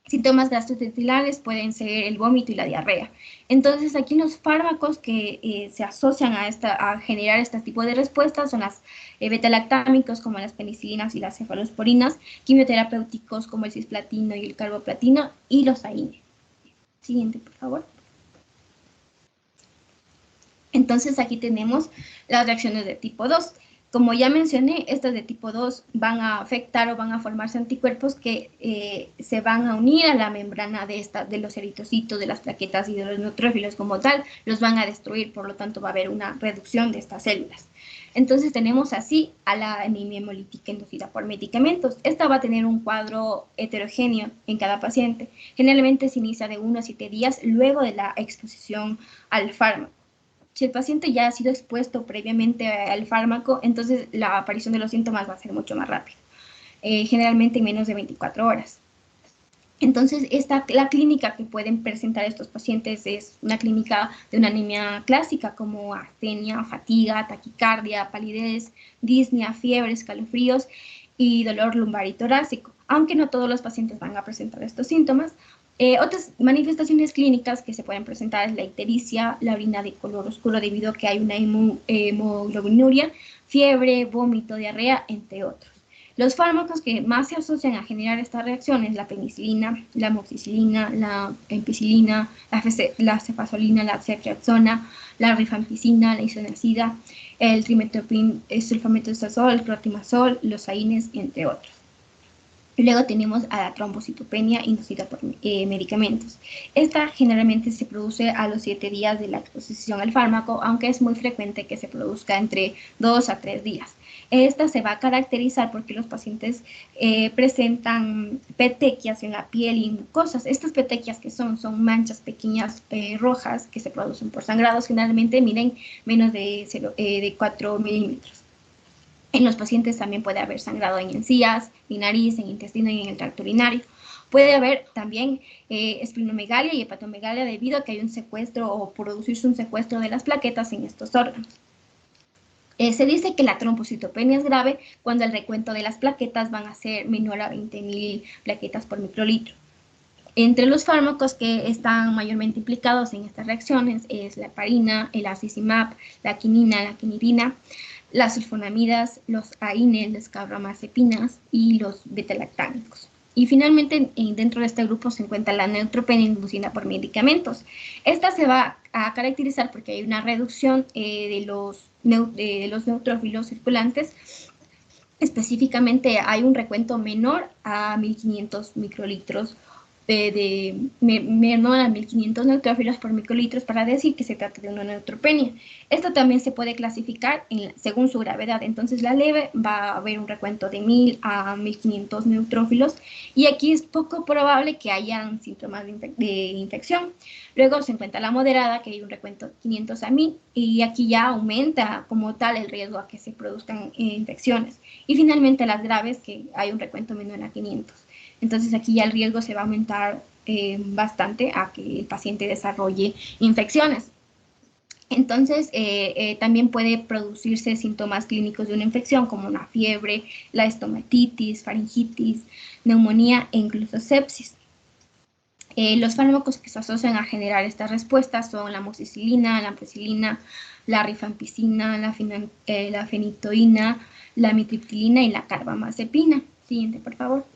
Síntomas gastrointestinales pueden ser el vómito y la diarrea. Entonces, aquí los fármacos que se asocian a generar este tipo de respuestas son las beta-lactámicos, como las penicilinas y las cefalosporinas, quimioterapéuticos como el cisplatino y el carboplatino, y los AINE. Siguiente, por favor. Entonces aquí tenemos las reacciones de tipo 2. Como ya mencioné, estas de tipo 2 van a afectar o van a formarse anticuerpos que se van a unir a la membrana de los eritrocitos, de las plaquetas y de los neutrófilos como tal, los van a destruir, por lo tanto va a haber una reducción de estas células. Entonces tenemos así a la anemia hemolítica inducida por medicamentos. Esta va a tener un cuadro heterogéneo en cada paciente. Generalmente se inicia de 1 a 7 días luego de la exposición al fármaco. Si el paciente ya ha sido expuesto previamente al fármaco, entonces la aparición de los síntomas va a ser mucho más rápido, generalmente en menos de 24 horas. Entonces, la clínica que pueden presentar estos pacientes es una clínica de una anemia clásica como astenia, fatiga, taquicardia, palidez, disnea, fiebre, escalofríos y dolor lumbar y torácico, aunque no todos los pacientes van a presentar estos síntomas. Otras manifestaciones clínicas que se pueden presentar es la ictericia, la orina de color oscuro debido a que hay una hemoglobinuria, fiebre, vómito, diarrea, entre otros. Los fármacos que más se asocian a generar estas reacciones, la penicilina, la amoxicilina, la ampicilina, la cefazolina, la ceftriaxona, la rifampicina, la isoniazida, el trimetoprim, el sulfametosazol, el clotrimazol, los AINES, entre otros. Luego tenemos a la trombocitopenia inducida por medicamentos. Esta generalmente se produce a los 7 días de la exposición al fármaco, aunque es muy frecuente que se produzca entre 2 a 3 días. Esta se va a caracterizar porque los pacientes presentan petequias en la piel y mucosas. Estas petequias que son manchas pequeñas rojas que se producen por sangrados, generalmente miden menos de 4 milímetros. En los pacientes también puede haber sangrado en encías, en nariz, en intestino y en el tracto urinario. Puede haber también esplenomegalia y hepatomegalia debido a que hay un secuestro o producirse un secuestro de las plaquetas en estos órganos. Se dice que la trombocitopenia es grave cuando el recuento de las plaquetas van a ser menor a 20.000 plaquetas por microlitro. Entre los fármacos que están mayormente implicados en estas reacciones es la heparina, el aflisimab, la quinina, la quinidina, las sulfonamidas, los AINES, las carbamazepinas y los betalactámicos. Y finalmente, dentro de este grupo se encuentra la neutropenia inducida por medicamentos. Esta se va a caracterizar porque hay una reducción de los neutrófilos circulantes. Específicamente hay un recuento menor a 1.500 microlitros menor a 1.500 neutrófilos por microlitros para decir que se trata de una neutropenia. Esto también se puede clasificar según su gravedad. Entonces, la leve va a haber un recuento de 1.000 a 1.500 neutrófilos y aquí es poco probable que hayan síntomas de infección. Luego se encuentra la moderada, que hay un recuento de 500 a 1.000 y aquí ya aumenta como tal el riesgo a que se produzcan infecciones. Y finalmente las graves, que hay un recuento menor a 500. Entonces aquí ya el riesgo se va a aumentar bastante a que el paciente desarrolle infecciones. Entonces también puede producirse síntomas clínicos de una infección como una fiebre, la estomatitis, faringitis, neumonía e incluso sepsis. Los fármacos que se asocian a generar estas respuestas son la amoxicilina, la ampicilina, la rifampicina, la fenitoína, la mitriptilina y la carbamazepina. Siguiente, por favor.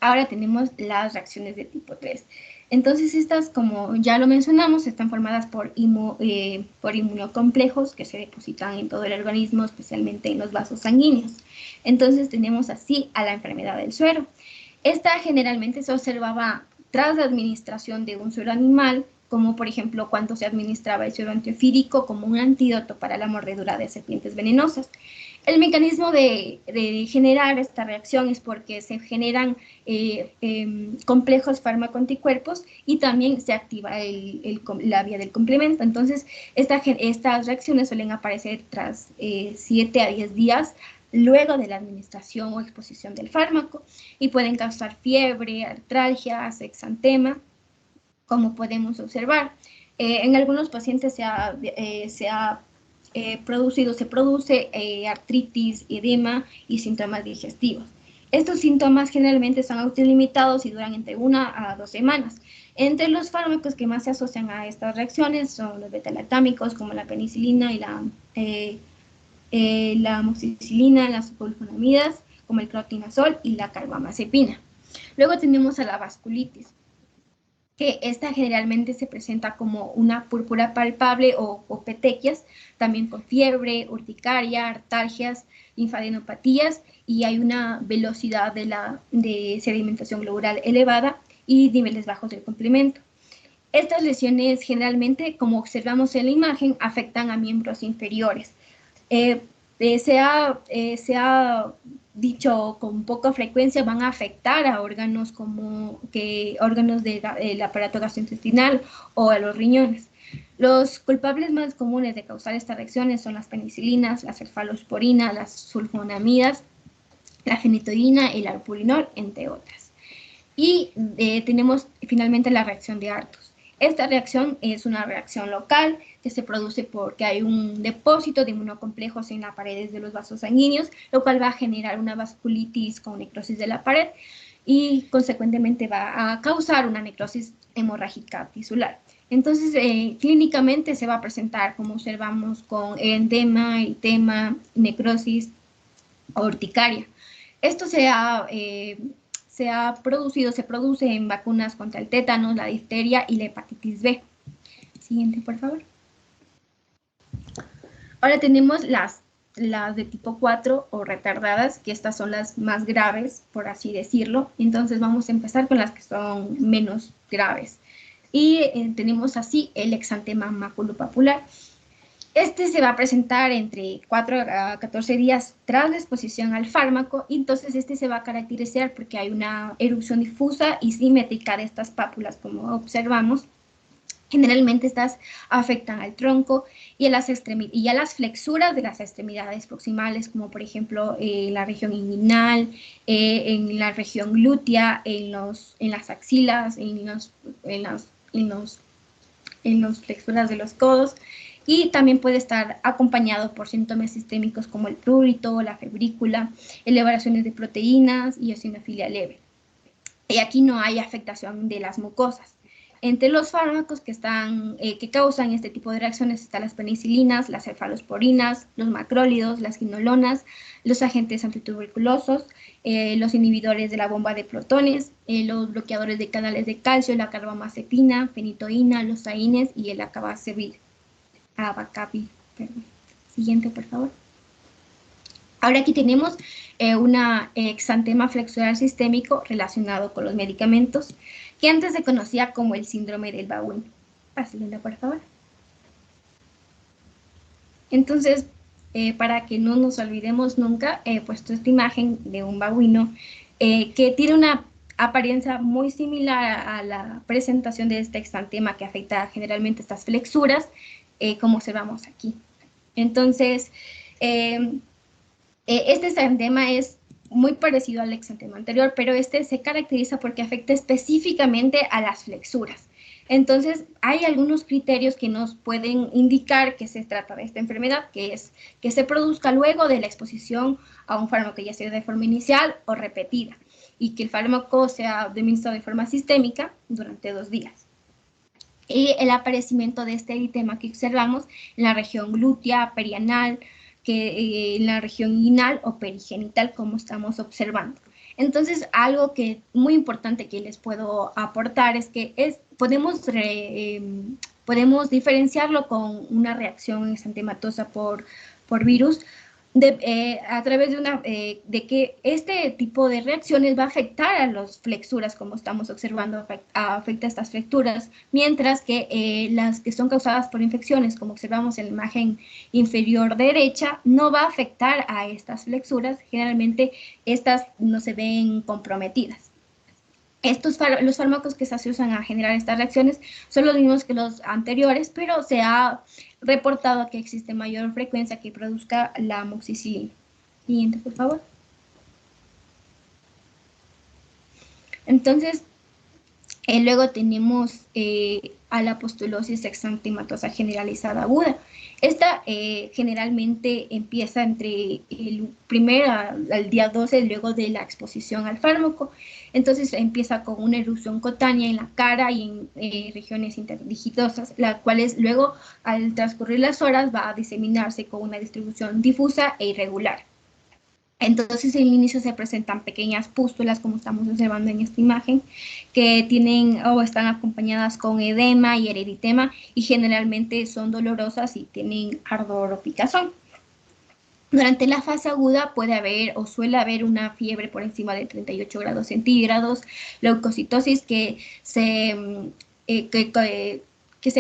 Ahora tenemos las reacciones de tipo 3. Entonces, estas, como ya lo mencionamos, están formadas por inmunocomplejos que se depositan en todo el organismo, especialmente en los vasos sanguíneos. Entonces, tenemos así a la enfermedad del suero. Esta generalmente se observaba tras la administración de un suero animal, como por ejemplo cuando se administraba el suero antiofídico como un antídoto para la mordedura de serpientes venenosas. El mecanismo de generar esta reacción es porque se generan complejos fármaco-anticuerpos y también se activa la vía del complemento. Entonces, estas reacciones suelen aparecer tras 7 a 10 días luego de la administración o exposición del fármaco y pueden causar fiebre, artralgia, exantema, como podemos observar. En algunos pacientes se produce artritis, edema y síntomas digestivos. Estos síntomas generalmente son autolimitados y duran entre 1 a 2 semanas. Entre los fármacos que más se asocian a estas reacciones son los betalactámicos como la penicilina y la amoxicilina, las sulfonamidas como el clotrimazol y la carbamazepina. Luego tenemos a la vasculitis. que esta generalmente se presenta como una púrpura palpable o petequias, también con fiebre, urticaria, artalgias, linfadenopatías, y hay una velocidad de sedimentación globular elevada y niveles bajos del complemento. Estas lesiones generalmente, como observamos en la imagen, afectan a miembros inferiores. Se ha dicho con poca frecuencia van a afectar a órganos como órganos del aparato gastrointestinal o a los riñones. Los culpables más comunes de causar estas reacciones son las penicilinas, la cefalosporina, las sulfonamidas, la fenitoína, el alpurinol, entre otras. Y tenemos finalmente la reacción de Artus. Esta reacción es una reacción local que se produce porque hay un depósito de inmunocomplejos en las paredes de los vasos sanguíneos, lo cual va a generar una vasculitis con necrosis de la pared y consecuentemente va a causar una necrosis hemorrágica tisular. Entonces, clínicamente se va a presentar, como observamos, con edema, eritema, necrosis o urticaria. Esto se produce en vacunas contra el tétano, la difteria y la hepatitis B. Siguiente, por favor. Ahora tenemos las de tipo 4 o retardadas, que estas son las más graves, por así decirlo. Entonces vamos a empezar con las que son menos graves. Y tenemos así el exantema maculopapular. Este se va a presentar entre 4 a 14 días tras la exposición al fármaco, y entonces este se va a caracterizar porque hay una erupción difusa y simétrica de estas pápulas, como observamos. Generalmente estas afectan al tronco y a las flexuras de las extremidades proximales, como por ejemplo la región inguinal, en la región glútea, en las axilas, en las flexuras de los codos. Y también puede estar acompañado por síntomas sistémicos como el prurito, la febrícula, elevaciones de proteínas y eosinofilia leve. Y aquí no hay afectación de las mucosas. Entre los fármacos que causan este tipo de reacciones están las penicilinas, las cefalosporinas, los macrólidos, las quinolonas, los agentes antituberculosos, los inhibidores de la bomba de protones, los bloqueadores de canales de calcio, la carbamazepina, fenitoína, los AINES y el abacavir. Siguiente, por favor. Ahora aquí tenemos una exantema flexural sistémico relacionado con los medicamentos, que antes se conocía como el síndrome del babuino. Pásenla, por favor. Entonces, para que no nos olvidemos nunca, he puesto esta imagen de un babuino que tiene una apariencia muy similar a la presentación de este exantema que afecta generalmente estas flexuras, como observamos aquí. Entonces, este exantema es muy parecido al exantema anterior, pero este se caracteriza porque afecta específicamente a las flexuras. Entonces, hay algunos criterios que nos pueden indicar que se trata de esta enfermedad, que es que se produzca luego de la exposición a un fármaco, ya sea de forma inicial o repetida, y que el fármaco sea administrado de forma sistémica durante 2 días. Y el aparecimiento de este eritema que observamos en la región glútea, perianal, en la región inguinal o perigenital, como estamos observando. Entonces, algo que muy importante que les puedo aportar es que podemos diferenciarlo con una reacción exantematosa por virus, a través de que este tipo de reacciones va a afectar a las flexuras, como estamos observando, afecta a estas flexuras, mientras que las que son causadas por infecciones, como observamos en la imagen inferior derecha, no va a afectar a estas flexuras. Generalmente estas no se ven comprometidas. Los fármacos que se asocian a generar estas reacciones son los mismos que los anteriores, pero se ha reportado que existe mayor frecuencia que produzca la amoxicilina. Siguiente, por favor. Entonces, luego tenemos a la pustulosis exantematosa generalizada aguda. Esta generalmente empieza entre al día 12, luego de la exposición al fármaco. Entonces empieza con una erupción cutánea en la cara y en regiones interdigitosas, las cuales luego, al transcurrir las horas, va a diseminarse con una distribución difusa e irregular. Entonces, al inicio se presentan pequeñas pústulas, como estamos observando en esta imagen, que tienen o están acompañadas con edema y eritema, y generalmente son dolorosas y tienen ardor o picazón. Durante la fase aguda puede haber o suele haber una fiebre por encima de 38 grados centígrados, leucocitosis que se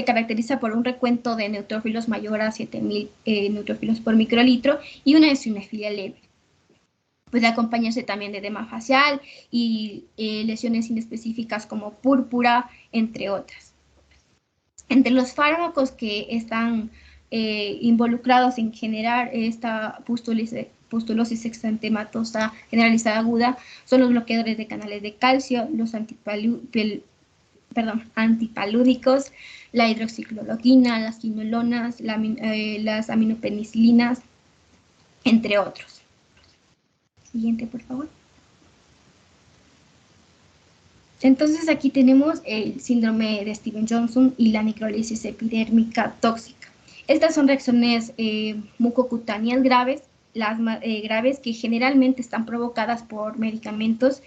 caracteriza por un recuento de neutrófilos mayor a 7.000 neutrófilos por microlitro y una eosinofilia leve. Puede acompañarse también de edema facial y lesiones inespecíficas como púrpura, entre otras. Entre los fármacos que están involucrados en generar esta pustulosis exantematosa generalizada aguda son los bloqueadores de canales de calcio, los antipalúdicos, la hidroxicloroquina, las quinolonas, las aminopenicilinas, entre otros. Siguiente, por favor. Entonces aquí tenemos el síndrome de Stevens-Johnson y la necrólisis epidérmica tóxica. Estas son reacciones mucocutáneas graves, graves que generalmente están provocadas por medicamentos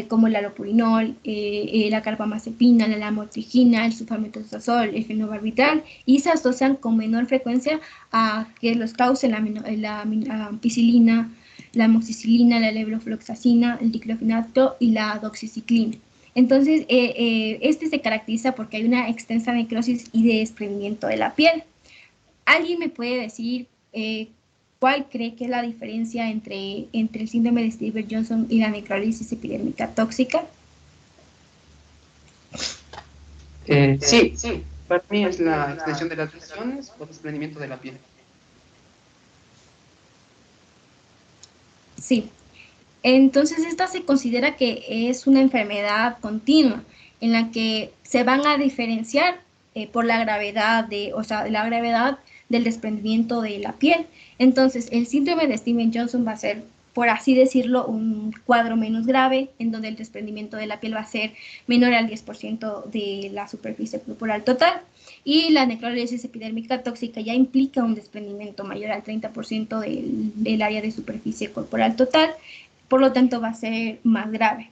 como el alopurinol, la carbamazepina, la lamotrigina, el sulfametazol, el fenobarbital, y se asocian con menor frecuencia a que los cause la ampicilina, la amoxicilina, la levofloxacina, el diclofenaco y la doxiciclina. Entonces, este se caracteriza porque hay una extensa necrosis y desprendimiento de la piel. ¿Alguien me puede decir cuál cree que es la diferencia entre el síndrome de Stevens-Johnson y la necrólisis epidérmica tóxica? Sí, para mí es la extensión de las lesiones o desprendimiento de la piel. Sí. Entonces, esta se considera que es una enfermedad continua en la que se van a diferenciar por la gravedad la gravedad del desprendimiento de la piel. Entonces, el síndrome de Stevens-Johnson va a ser, por así decirlo, un cuadro menos grave, en donde el desprendimiento de la piel va a ser menor al 10% de la superficie corporal total. Y la necrólisis epidérmica tóxica ya implica un desprendimiento mayor al 30% del área de superficie corporal total, por lo tanto va a ser más grave.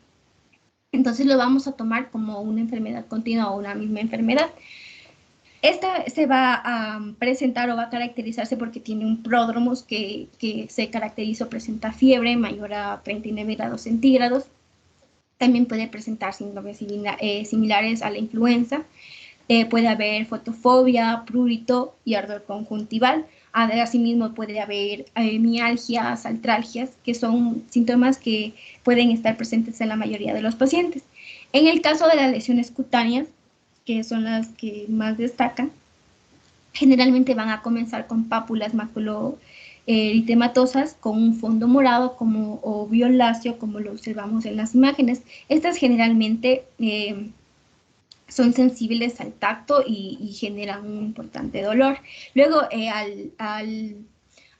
Entonces lo vamos a tomar como una enfermedad continua o una misma enfermedad. Esta se va a presentar o va a caracterizarse porque tiene un pródromo que se caracteriza o presenta fiebre mayor a 39 grados centígrados. También puede presentar síntomas similares a la influenza. Puede haber fotofobia, prurito y ardor conjuntival. Asimismo puede haber mialgias, artralgias, que son síntomas que pueden estar presentes en la mayoría de los pacientes. En el caso de las lesiones cutáneas, que son las que más destacan, generalmente van a comenzar con pápulas maculoeritematosas con un fondo morado o violáceo, como lo observamos en las imágenes. Estas generalmente son sensibles al tacto y generan un importante dolor. Luego,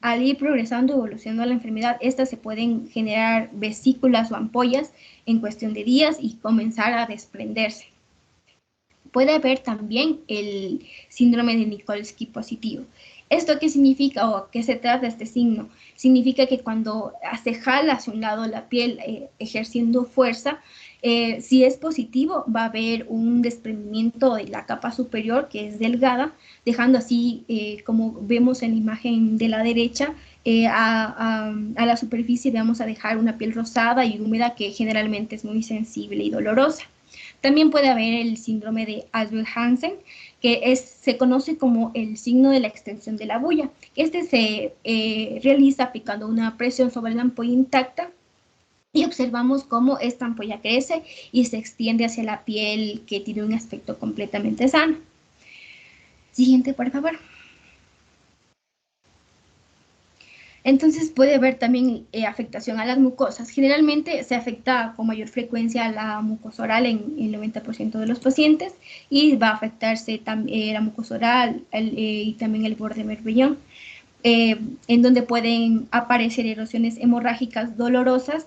al ir progresando, evolucionando la enfermedad, estas se pueden generar vesículas o ampollas en cuestión de días y comenzar a desprenderse. Puede haber también el síndrome de Nikolsky positivo. ¿Esto qué significa o qué se trata este signo? Significa que cuando se jala hacia un lado la piel ejerciendo fuerza, si es positivo, va a haber un desprendimiento de la capa superior, que es delgada, dejando así, como vemos en la imagen de la derecha, a la superficie vamos a dejar una piel rosada y húmeda que generalmente es muy sensible y dolorosa. También puede haber el síndrome de Asbjørn-Hansen, que se conoce como el signo de la extensión de la bulla. Este se realiza aplicando una presión sobre la ampolla intacta y observamos cómo esta ampolla crece y se extiende hacia la piel, que tiene un aspecto completamente sano. Siguiente, por favor. Entonces puede haber también afectación a las mucosas. Generalmente se afecta con mayor frecuencia a la mucosa oral en el 90% de los pacientes, y va a afectarse también la mucosa oral y también el borde mervellón, en donde pueden aparecer erosiones hemorrágicas dolorosas.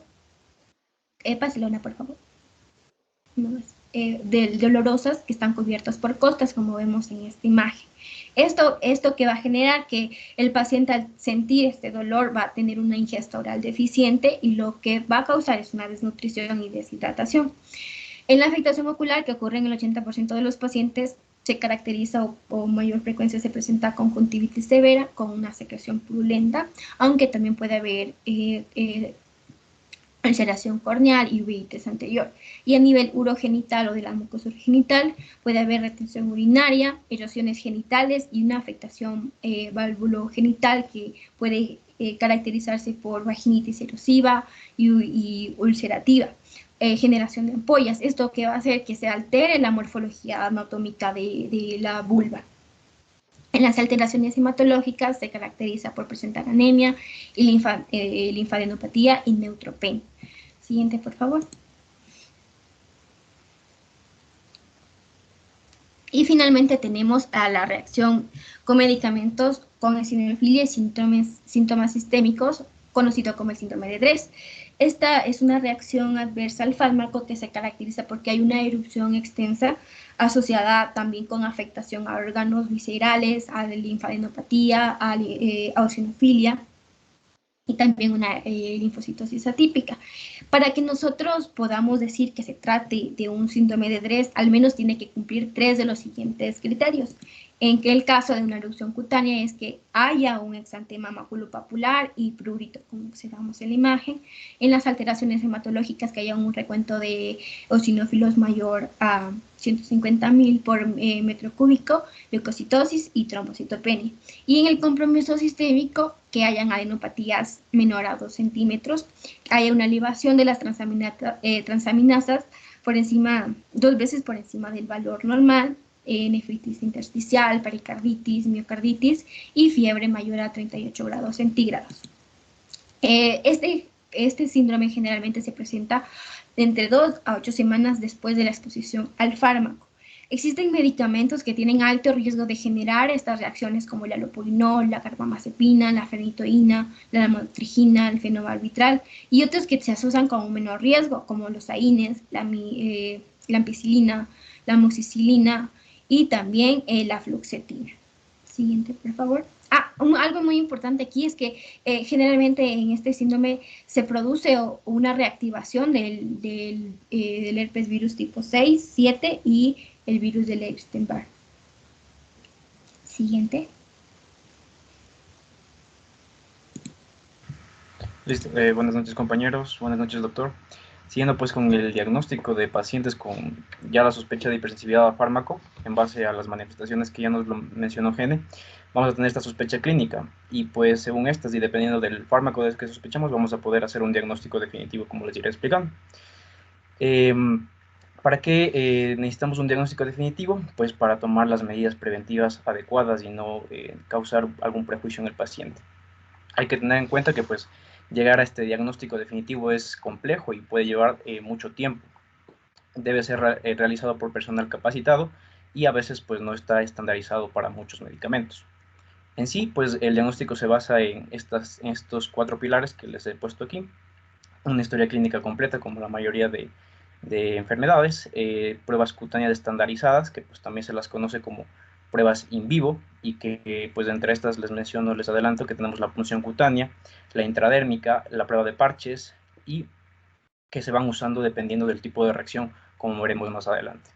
Pásela una, por favor. No más. Dolorosas, que están cubiertas por costas, como vemos en esta imagen. Esto que va a generar que el paciente al sentir este dolor va a tener una ingesta oral deficiente y lo que va a causar es una desnutrición y deshidratación. En la afectación ocular, que ocurre en el 80% de los pacientes, se caracteriza o mayor frecuencia se presenta conjuntivitis severa con una secreción purulenta, aunque también puede haber ulceración corneal y uveitis anterior. Y a nivel urogenital o de la mucosa urogenital puede haber retención urinaria, erosiones genitales y una afectación válvulo-genital que puede caracterizarse por vaginitis erosiva y ulcerativa. Generación de ampollas, esto que va a hacer que se altere la morfología anatómica de la vulva. En las alteraciones hematológicas se caracteriza por presentar anemia y linfadenopatía y neutropenia. Siguiente, por favor. Y finalmente tenemos a la reacción con medicamentos con eosinofilia y síntomas sistémicos, conocido como el síndrome de Dres. Esta es una reacción adversa al fármaco que se caracteriza porque hay una erupción extensa asociada también con afectación a órganos viscerales, a linfadenopatía, a eosinofilia y también una linfocitosis atípica. Para que nosotros podamos decir que se trate de un síndrome de Dres, al menos tiene que cumplir 3 de los siguientes criterios. En que el caso de una erupción cutánea es que haya un exantema maculopapular y prurito, como observamos en la imagen. En las alteraciones hematológicas, que haya un recuento de eosinófilos mayor a 150.000 por metro cúbico, leucocitosis y trombocitopenia. Y en el compromiso sistémico, que hayan adenopatías menor a 2 centímetros, haya una elevación de las transaminasas por encima, 2 veces por encima del valor normal, nefritis intersticial, pericarditis, miocarditis y fiebre mayor a 38 grados centígrados. Este síndrome generalmente se presenta de entre 2 a 8 semanas después de la exposición al fármaco. Existen medicamentos que tienen alto riesgo de generar estas reacciones como el alopurinol, la carbamazepina, la fenitoína, la lamotrigina, el fenobarbital y otros que se asocian con un menor riesgo como los AINES, la ampicilina, la amoxicilina y también la fluoxetina. Siguiente, por favor. Algo muy importante aquí es que generalmente en este síndrome se produce una reactivación del herpes virus tipo 6, 7 y el virus del Epstein-Barr. Siguiente. Listo. Buenas noches, compañeros. Buenas noches, doctor. Siguiendo pues con el diagnóstico de pacientes con ya la sospecha de hipersensibilidad a fármaco, en base a las manifestaciones que ya nos lo mencionó Gene, vamos a tener esta sospecha clínica y pues según estas y dependiendo del fármaco del que sospechamos vamos a poder hacer un diagnóstico definitivo como les iré explicando. ¿Para qué necesitamos un diagnóstico definitivo? Pues para tomar las medidas preventivas adecuadas y no causar algún prejuicio en el paciente. Hay que tener en cuenta que pues llegar a este diagnóstico definitivo es complejo y puede llevar mucho tiempo. Debe ser realizado por personal capacitado y a veces pues no está estandarizado para muchos medicamentos. En sí, pues el diagnóstico se basa en estos 4 pilares que les he puesto aquí. Una historia clínica completa, como la mayoría de enfermedades, pruebas cutáneas estandarizadas, que pues también se las conoce como pruebas in vivo, y que pues entre estas les adelanto que tenemos la punción cutánea, la intradérmica, la prueba de parches, y que se van usando dependiendo del tipo de reacción, como veremos más adelante.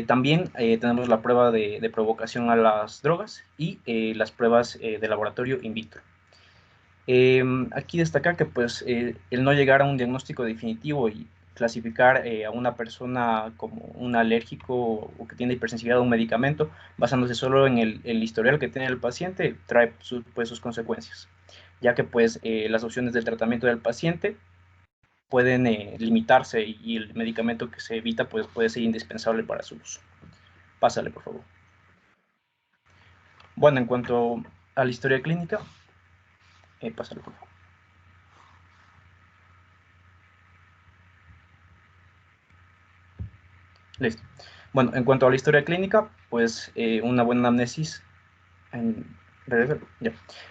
También tenemos la prueba de provocación a las drogas y las pruebas de laboratorio in vitro. Aquí destacar que pues, el no llegar a un diagnóstico definitivo y clasificar a una persona como un alérgico o que tiene hipersensibilidad a un medicamento basándose solo en el historial que tiene el paciente trae sus consecuencias, ya que pues, las opciones del tratamiento del paciente pueden limitarse y el medicamento que se evita pues, puede ser indispensable para su uso. Pásale, por favor. Bueno, en cuanto a la historia clínica, pásale, por favor. Listo. Bueno, en cuanto a la historia clínica, pues una buena anamnesis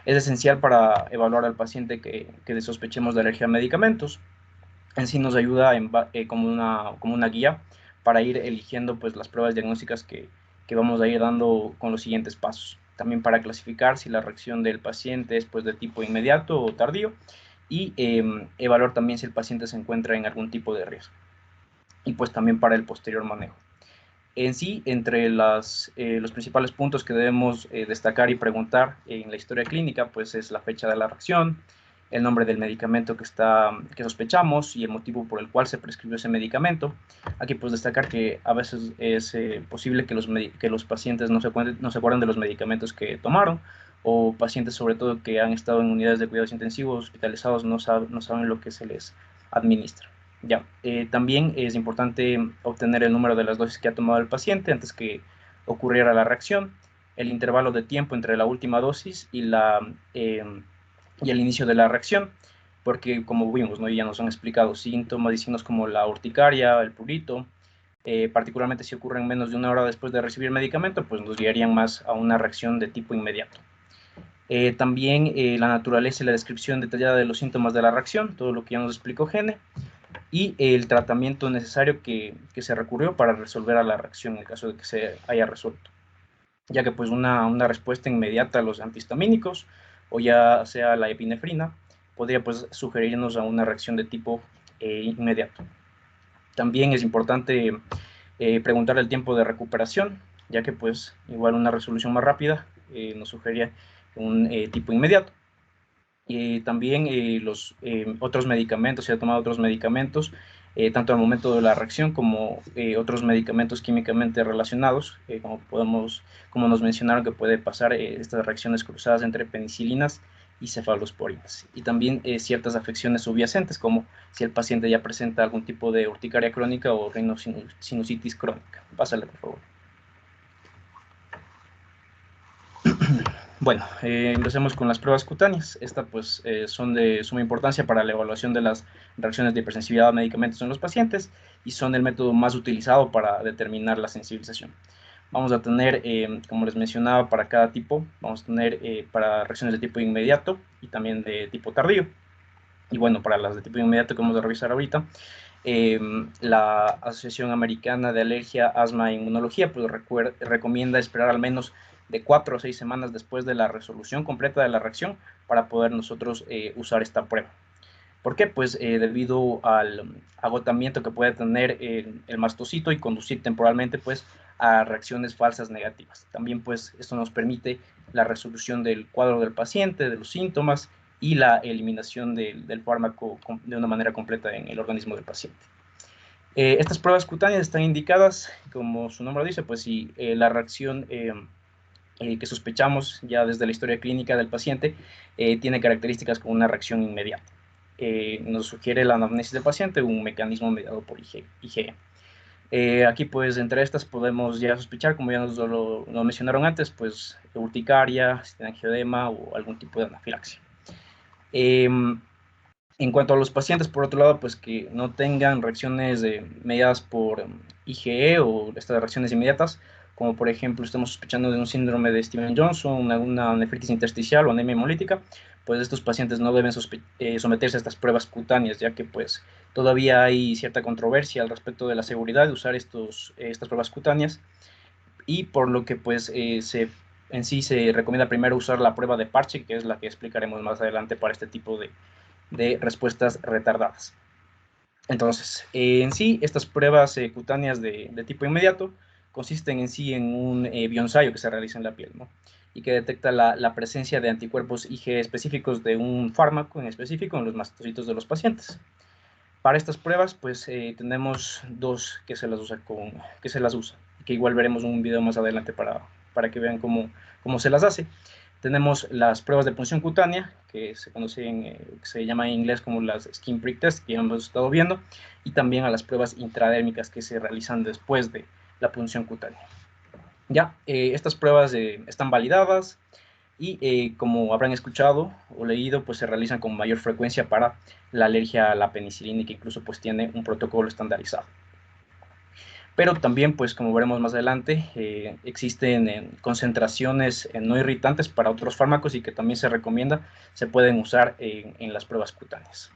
es esencial para evaluar al paciente que sospechemos de alergia a medicamentos. En sí nos ayuda como una guía para ir eligiendo pues, las pruebas diagnósticas que que vamos a ir dando con los siguientes pasos. También para clasificar si la reacción del paciente es pues de tipo inmediato o tardío, y evaluar también si el paciente se encuentra en algún tipo de riesgo. Y pues también para el posterior manejo. En sí, entre los principales puntos que debemos destacar y preguntar en la historia clínica, pues es la fecha de la reacción, el nombre del medicamento que sospechamos y el motivo por el cual se prescribió ese medicamento. Aquí pues destacar que a veces es posible que los pacientes no se acuerden de los medicamentos que tomaron, o pacientes sobre todo que han estado en unidades de cuidados intensivos hospitalizados no saben lo que se les administra. Ya, también es importante obtener el número de las dosis que ha tomado el paciente antes que ocurriera la reacción, el intervalo de tiempo entre la última dosis y el inicio de la reacción, porque como vimos, ¿no? Ya nos han explicado síntomas y signos como la urticaria, el prurito, particularmente si ocurren menos de 1 hora después de recibir el medicamento, pues nos guiarían más a una reacción de tipo inmediato. También la naturaleza y la descripción detallada de los síntomas de la reacción, todo lo que ya nos explicó Gene, y el tratamiento necesario que se recurrió para resolver a la reacción en el caso de que se haya resuelto, ya que pues una respuesta inmediata a los antihistamínicos o ya sea la epinefrina podría pues sugerirnos a una reacción de tipo inmediato. También es importante preguntar el tiempo de recuperación, ya que pues igual una resolución más rápida nos sugería un tipo inmediato. También los otros medicamentos, se ha tomado otros medicamentos, tanto al momento de la reacción como otros medicamentos químicamente relacionados, como nos mencionaron que puede pasar estas reacciones cruzadas entre penicilinas y cefalosporinas. Y también ciertas afecciones subyacentes, como si el paciente ya presenta algún tipo de urticaria crónica o rinosinusitis crónica. Pásale, por favor. Bueno, empecemos con las pruebas cutáneas. Estas pues son de suma importancia para la evaluación de las reacciones de hipersensibilidad a medicamentos en los pacientes y son el método más utilizado para determinar la sensibilización. Vamos a tener, como les mencionaba, para cada tipo, vamos a tener para reacciones de tipo inmediato y también de tipo tardío. Y bueno, para las de tipo inmediato que vamos a revisar ahorita, la Asociación Americana de Alergia, Asma e Inmunología pues recomienda esperar al menos de 4 o 6 semanas después de la resolución completa de la reacción para poder nosotros usar esta prueba. ¿Por qué? Pues debido al agotamiento que puede tener el mastocito y conducir temporalmente pues a reacciones falsas negativas. También pues esto nos permite la resolución del cuadro del paciente, de los síntomas y la eliminación del fármaco de una manera completa en el organismo del paciente. Estas pruebas cutáneas están indicadas, como su nombre dice, pues si la reacción que sospechamos ya desde la historia clínica del paciente tiene características como una reacción inmediata. Nos sugiere la anamnesis del paciente un mecanismo mediado por IgE. Aquí pues entre estas podemos ya sospechar, como ya nos lo mencionaron antes, pues urticaria, si tiene angioedema o algún tipo de anafilaxia. En cuanto a los pacientes, por otro lado, pues que no tengan reacciones mediadas por IgE o estas reacciones inmediatas, como por ejemplo estamos sospechando de un síndrome de Stevens-Johnson, una nefritis intersticial o anemia hemolítica, pues estos pacientes no deben someterse a estas pruebas cutáneas, ya que pues todavía hay cierta controversia al respecto de la seguridad de usar estas pruebas cutáneas, y por lo que pues en sí se recomienda primero usar la prueba de parche, que es la que explicaremos más adelante para este tipo de respuestas retardadas. Entonces, en sí, estas pruebas cutáneas de tipo inmediato consisten en sí en un bioensayo que se realiza en la piel, ¿no? Y que detecta la presencia de anticuerpos IgE específicos de un fármaco en específico en los mastocitos de los pacientes. Para estas pruebas, pues tenemos dos que se las usa, que igual veremos un video más adelante para que vean cómo se las hace. Tenemos las pruebas de punción cutánea, que se llama en inglés como las skin prick test, que ya hemos estado viendo, y también a las pruebas intradérmicas que se realizan después de la punción cutánea. Ya, estas pruebas están validadas y como habrán escuchado o leído, pues se realizan con mayor frecuencia para la alergia a la penicilina y que incluso pues tiene un protocolo estandarizado. Pero también, pues como veremos más adelante, existen concentraciones no irritantes para otros fármacos y que también se pueden usar en las pruebas cutáneas.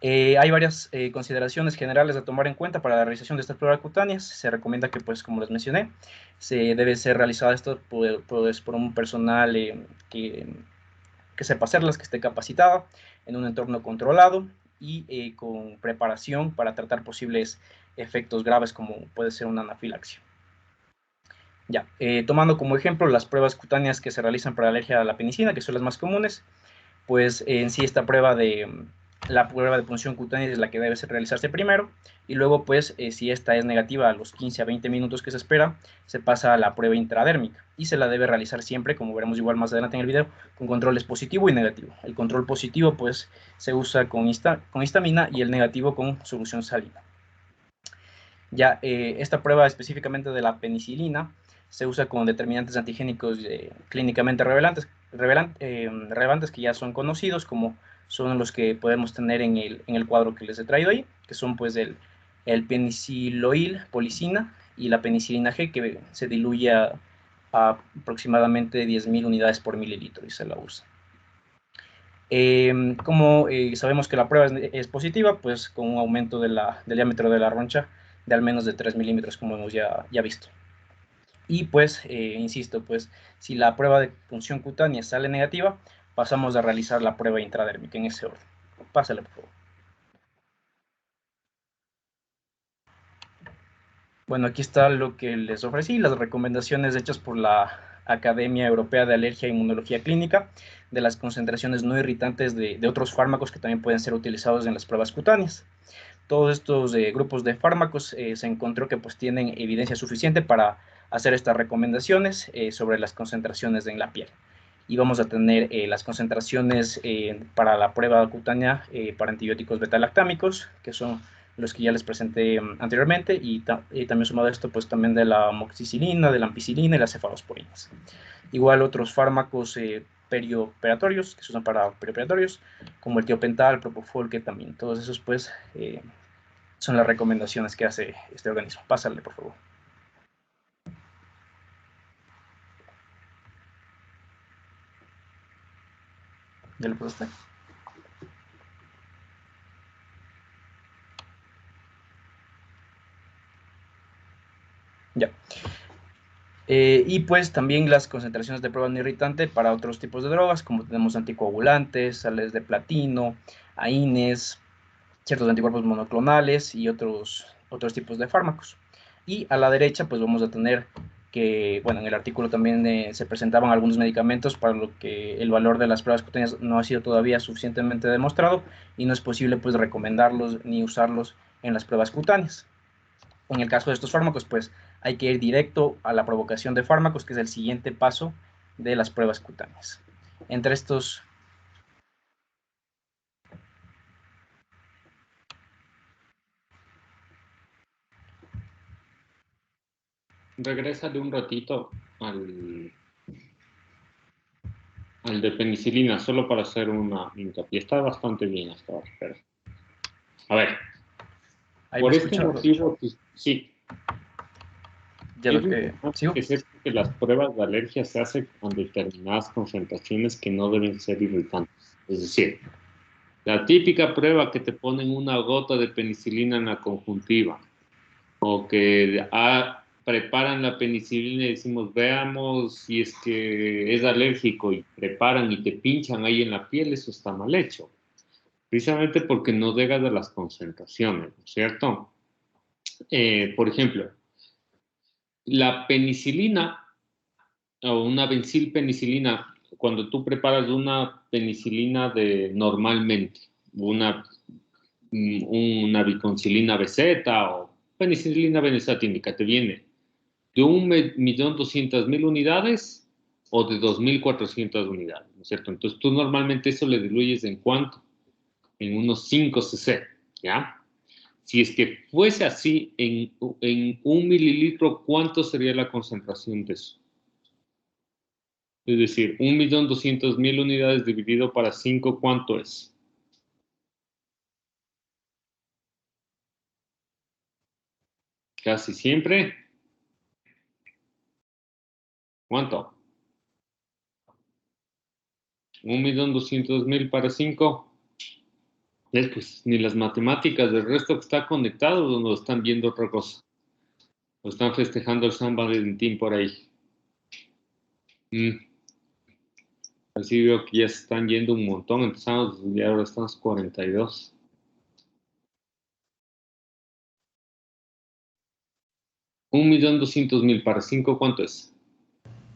Hay varias consideraciones generales a tomar en cuenta para la realización de estas pruebas cutáneas. Se recomienda que, pues, como les mencioné, se debe ser realizada esto por un personal que sepa hacerlas, que esté capacitado, en un entorno controlado y con preparación para tratar posibles efectos graves como puede ser una anafilaxia. Ya, tomando como ejemplo las pruebas cutáneas que se realizan para alergia a la penicilina, que son las más comunes, pues en sí esta la prueba de punción cutánea es la que debe realizarse primero, y luego pues si esta es negativa a los 15 a 20 minutos que se espera, se pasa a la prueba intradérmica, y se la debe realizar siempre, como veremos igual más adelante en el video, con controles positivo y negativo. El control positivo pues se usa con histamina y el negativo con solución salina. Ya esta prueba específicamente de la penicilina se usa con determinantes antigénicos clínicamente relevantes que ya son conocidos, como son los que podemos tener en el cuadro que les he traído ahí, que son pues el peniciloil policina y la penicilina G, que se diluye a aproximadamente 10.000 unidades por mililitro y se la usa. Como sabemos que la prueba es positiva, pues con un aumento del diámetro de la roncha de al menos de 3 milímetros, como hemos ya visto. Y pues, insisto, pues si la prueba de punción cutánea sale negativa, pasamos a realizar la prueba intradérmica en ese orden. Pásale, por favor. Bueno, aquí está lo que les ofrecí, las recomendaciones hechas por la Academia Europea de Alergia e Inmunología Clínica, de las concentraciones no irritantes de otros fármacos que también pueden ser utilizados en las pruebas cutáneas. Todos estos grupos de fármacos se encontró que pues tienen evidencia suficiente para hacer estas recomendaciones sobre las concentraciones en la piel. Y vamos a tener las concentraciones para la prueba cutánea para antibióticos beta-lactámicos, que son los que ya les presenté anteriormente, y también sumado a esto, pues también de la amoxicilina, de la ampicilina y las cefalosporinas. Igual otros fármacos perioperatorios, que se usan para perioperatorios, como el tiopental, propofol, ketamina. Todos esos, pues, son las recomendaciones que hace este organismo. Pásale, por favor. ¿Ya lo puedo estar? Ya. Y pues también las concentraciones de prueba no irritante para otros tipos de drogas, como tenemos anticoagulantes, sales de platino, AINES, ciertos anticuerpos monoclonales y otros tipos de fármacos. Y a la derecha pues vamos a tener que, bueno, en el artículo también se presentaban algunos medicamentos para lo que el valor de las pruebas cutáneas no ha sido todavía suficientemente demostrado y no es posible pues recomendarlos ni usarlos en las pruebas cutáneas. En el caso de estos fármacos, pues hay que ir directo a la provocación de fármacos, que es el siguiente paso de las pruebas cutáneas. Entre estos... Regrésale un ratito al de penicilina, solo para hacer una hincapié. Está bastante bien hasta ahora, pero... A ver, ¿Ahí por me este escuchan? motivo, sí, Ya es lo que... importante ¿Sigo? que sepan que las pruebas de alergia se hacen con determinadas concentraciones que no deben ser irritantes. Es decir, la típica prueba que te ponen una gota de penicilina en la conjuntiva o que preparan la penicilina y decimos, veamos si es que es alérgico y preparan y te pinchan ahí en la piel, eso está mal hecho. Precisamente porque no llega de las concentraciones, ¿no es cierto? Por ejemplo, la penicilina o una benzilpenicilina, cuando tú preparas una penicilina de normalmente, una, una viconcilina BZ o penicilina benezatínica, te viene de 1.200.000 unidades o de 2.400 unidades, ¿no es cierto? Entonces tú normalmente eso le diluyes en cuánto, en unos 5 cc, ¿ya? Si es que fuese así, en 1 mililitro, ¿cuánto sería la concentración de eso? Es decir, 1.200.000 unidades dividido para 5, ¿cuánto es? Casi siempre. ¿Cuánto? 1.200.000 para 5. Pues ni las matemáticas del resto que está conectado no están viendo otra cosa. O están festejando el San Valentín por ahí. Así veo que ya se están yendo un montón. Empezamos y ahora estamos 42. $1.200.000 para 5, ¿cuánto es?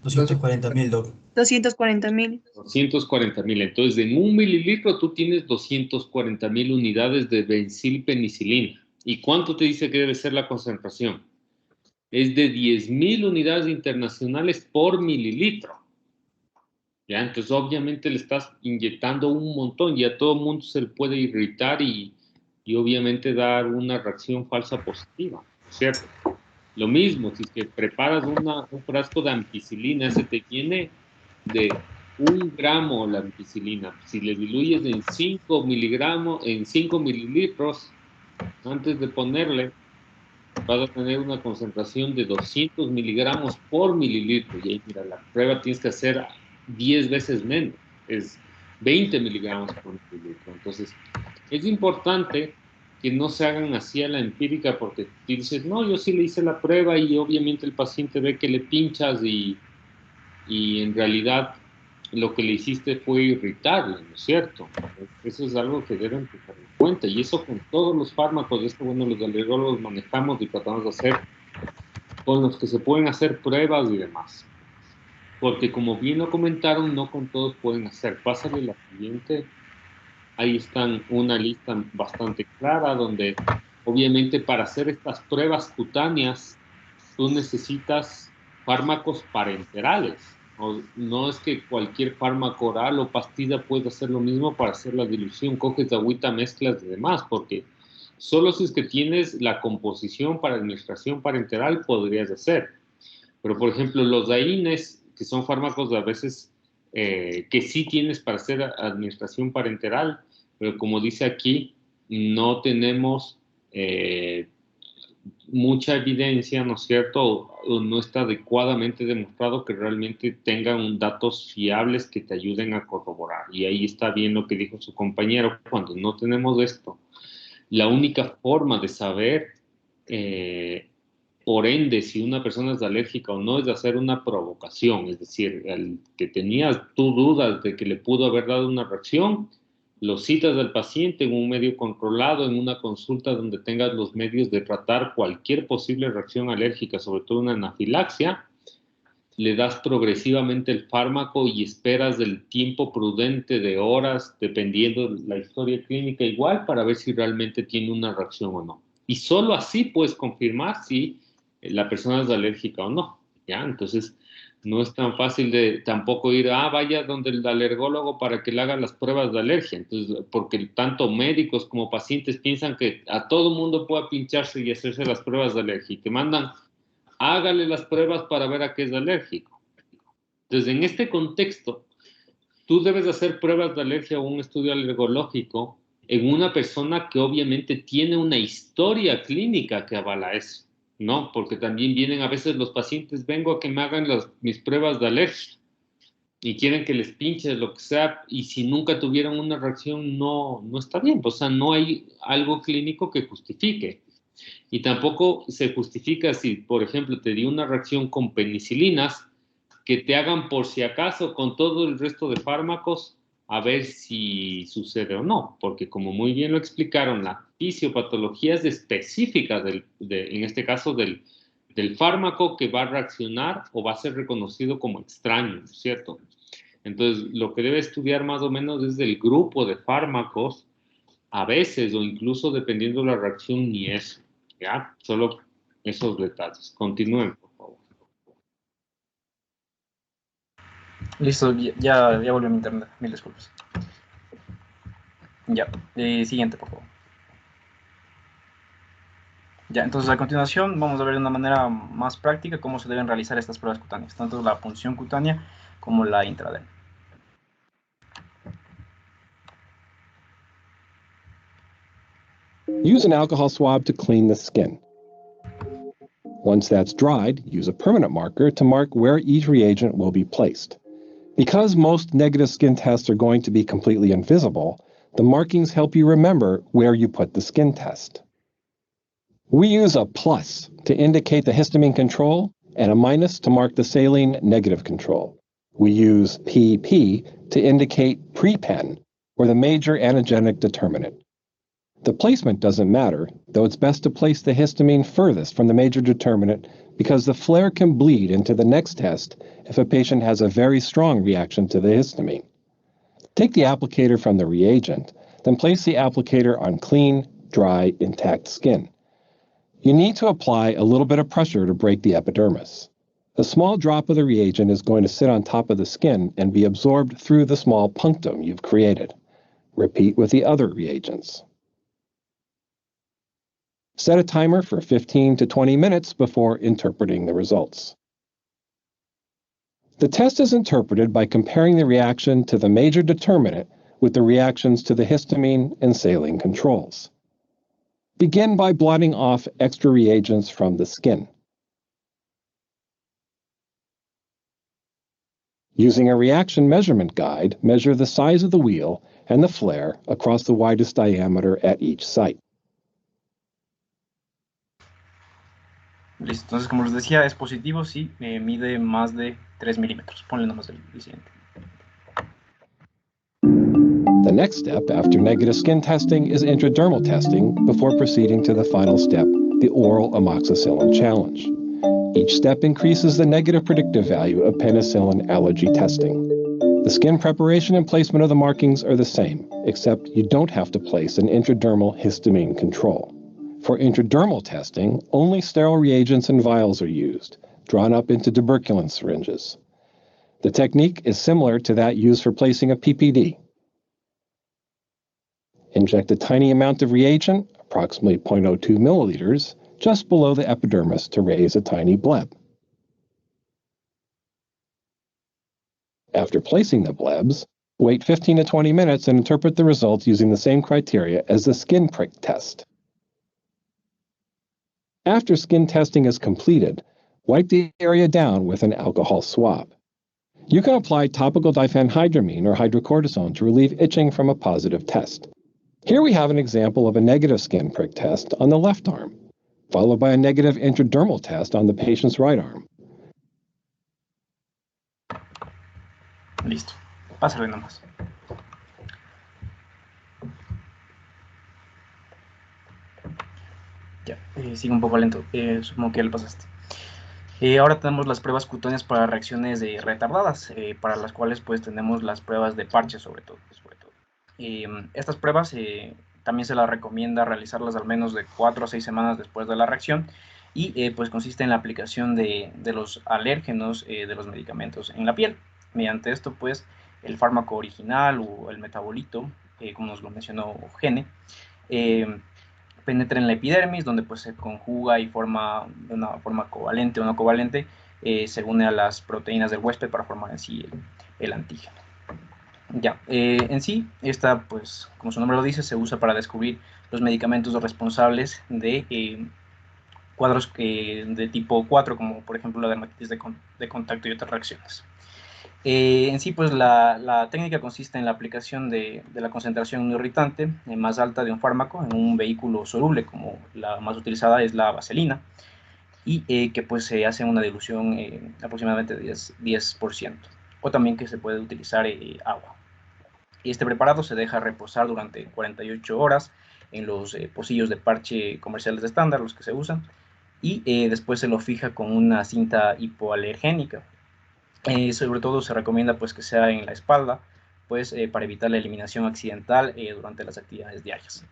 240.000, Doc. 240.000. 240.000. Entonces, en 1 mililitro tú tienes 240.000 unidades de benzilpenicilina. ¿Y cuánto te dice que debe ser la concentración? Es de 10.000 unidades internacionales por mililitro. ¿Ya? Entonces, obviamente le estás inyectando un montón y a todo el mundo se le puede irritar y obviamente dar una reacción falsa positiva, ¿cierto? Lo mismo, si es que preparas un frasco de ampicilina, se te tiene de 1 gramo la ampicilina. Si le diluyes en 5 miligramos, en 5 mililitros, antes de ponerle, vas a tener una concentración de 200 miligramos por mililitro. Y ahí, mira, la prueba tienes que hacer 10 veces menos. Es 20 miligramos por mililitro. Entonces, es importante que no se hagan así a la empírica porque dices, no, yo sí le hice la prueba y obviamente el paciente ve que le pinchas y en realidad lo que le hiciste fue irritarle, ¿no es cierto? Eso es algo que deben tener en cuenta y eso con todos los fármacos, esto bueno, los alergólogos manejamos y tratamos de hacer con los que se pueden hacer pruebas y demás. Porque como bien lo comentaron, no con todos pueden hacer. Pásale la siguiente. Ahí están una lista bastante clara donde obviamente para hacer estas pruebas cutáneas tú necesitas fármacos parenterales. No es que cualquier fármaco oral o pastilla puede hacer lo mismo para hacer la dilución, coges agüita, mezclas y demás, porque solo si es que tienes la composición para administración parenteral podrías hacer. Pero por ejemplo los AINES, que son fármacos a veces que sí tienes para hacer administración parenteral, pero como dice aquí, no tenemos mucha evidencia, ¿no es cierto? O no está adecuadamente demostrado que realmente tengan datos fiables que te ayuden a corroborar. Y ahí está bien lo que dijo su compañero, cuando no tenemos esto, la única forma de saber, por ende, si una persona es alérgica o no, es de hacer una provocación, es decir, el que tenías tú dudas de que le pudo haber dado una reacción, lo citas al paciente en un medio controlado, en una consulta donde tengas los medios de tratar cualquier posible reacción alérgica, sobre todo una anafilaxia, le das progresivamente el fármaco y esperas el tiempo prudente de horas, dependiendo de la historia clínica igual, para ver si realmente tiene una reacción o no. Y solo así puedes confirmar si la persona es alérgica o no, ¿ya? Entonces, no es tan fácil de tampoco ir, vaya donde el alergólogo para que le hagan las pruebas de alergia. Entonces, porque tanto médicos como pacientes piensan que a todo mundo puede pincharse y hacerse las pruebas de alergia. Y te mandan, hágale las pruebas para ver a qué es alérgico. Entonces, en este contexto, tú debes hacer pruebas de alergia o un estudio alergológico en una persona que obviamente tiene una historia clínica que avala eso, ¿no? Porque también vienen a veces los pacientes, vengo a que me hagan mis pruebas de alergia y quieren que les pinche lo que sea, y si nunca tuvieron una reacción no está bien, o sea, no hay algo clínico que justifique. Y tampoco se justifica si, por ejemplo, te dio una reacción con penicilinas, que te hagan por si acaso con todo el resto de fármacos a ver si sucede o no, porque como muy bien lo explicaron, la fisiopatología es específica en este caso del fármaco que va a reaccionar o va a ser reconocido como extraño, ¿cierto? Entonces, lo que debe estudiar más o menos es el grupo de fármacos, a veces o incluso dependiendo de la reacción ni eso, ¿ya? Solo esos detalles. Continúen, por favor. Listo, ya volvió mi internet, mil disculpas. Ya, siguiente, por favor. Ya, entonces a continuación vamos a ver de una manera más práctica cómo se deben realizar estas pruebas cutáneas, tanto la punción cutánea como la intradermal. Use an alcohol swab to clean the skin. Once that's dried, use a permanent marker to mark where each reagent will be placed. Because most negative skin tests are going to be completely invisible, The markings help you remember where you put the skin test. We use a plus to indicate the histamine control and a minus to mark the saline negative control. We use PP to indicate pre-pen, or the major antigenic determinant. The placement doesn't matter, though it's best to place the histamine furthest from the major determinant because the flare can bleed into the next test if a patient has a very strong reaction to the histamine. Take the applicator from the reagent, then place the applicator on clean, dry, intact skin. You need to apply a little bit of pressure to break the epidermis. A small drop of the reagent is going to sit on top of the skin and be absorbed through the small punctum you've created. Repeat with the other reagents. Set a timer for 15 to 20 minutes before interpreting the results. The test is interpreted by comparing the reaction to the major determinant with the reactions to the histamine and saline controls. Begin by blotting off extra reagents from the skin. Using a reaction measurement guide, measure the size of the wheel and the flare across the widest diameter at each site. Listo, entonces como les decía, es positivo si mide más de 3 milímetros. Ponle nomás el siguiente. The next step after negative skin testing is intradermal testing before proceeding to the final step, the oral amoxicillin challenge. Each step increases the negative predictive value of penicillin allergy testing. The skin preparation and placement of the markings are the same, except you don't have to place an intradermal histamine control. For intradermal testing, only sterile reagents and vials are used, drawn up into tuberculin syringes. The technique is similar to that used for placing a PPD. Inject a tiny amount of reagent, approximately 0.02 milliliters, just below the epidermis to raise a tiny bleb. After placing the blebs, wait 15 to 20 minutes and interpret the results using the same criteria as the skin prick test. After skin testing is completed, wipe the area down with an alcohol swab. You can apply topical diphenhydramine or hydrocortisone to relieve itching from a positive test. Here we have an example of a negative skin prick test on the left arm, followed by a negative intradermal test on the patient's right arm. Listo, pásale nomás. Ya, sigue un poco lento, supongo que ya lo pasaste. Ahora tenemos las pruebas cutáneas para reacciones retardadas, para las cuales pues tenemos las pruebas de parche sobre todo. Estas pruebas también se las recomienda realizarlas al menos de 4 a 6 semanas después de la reacción y pues consiste en la aplicación de los alérgenos de los medicamentos en la piel. Mediante esto pues el fármaco original o el metabolito, como nos lo mencionó Gene, penetra en la epidermis, donde pues se conjuga y forma de una forma covalente o no covalente, se une a las proteínas del huésped para formar en sí el antígeno. Ya, en sí, esta pues, como su nombre lo dice, se usa para descubrir los medicamentos responsables de cuadros de tipo 4, como por ejemplo la dermatitis de contacto y otras reacciones. En sí, pues la técnica consiste en la aplicación de la concentración no irritante más alta de un fármaco en un vehículo soluble, como la más utilizada es la vaselina, y que pues se hace una dilución aproximadamente de 10%, o también que se puede utilizar agua. Y este preparado se deja reposar durante 48 horas en los pocillos de parche comerciales de estándar, los que se usan, y después se lo fija con una cinta hipoalergénica. Sobre todo se recomienda pues que sea en la espalda, pues para evitar la eliminación accidental durante las actividades diarias.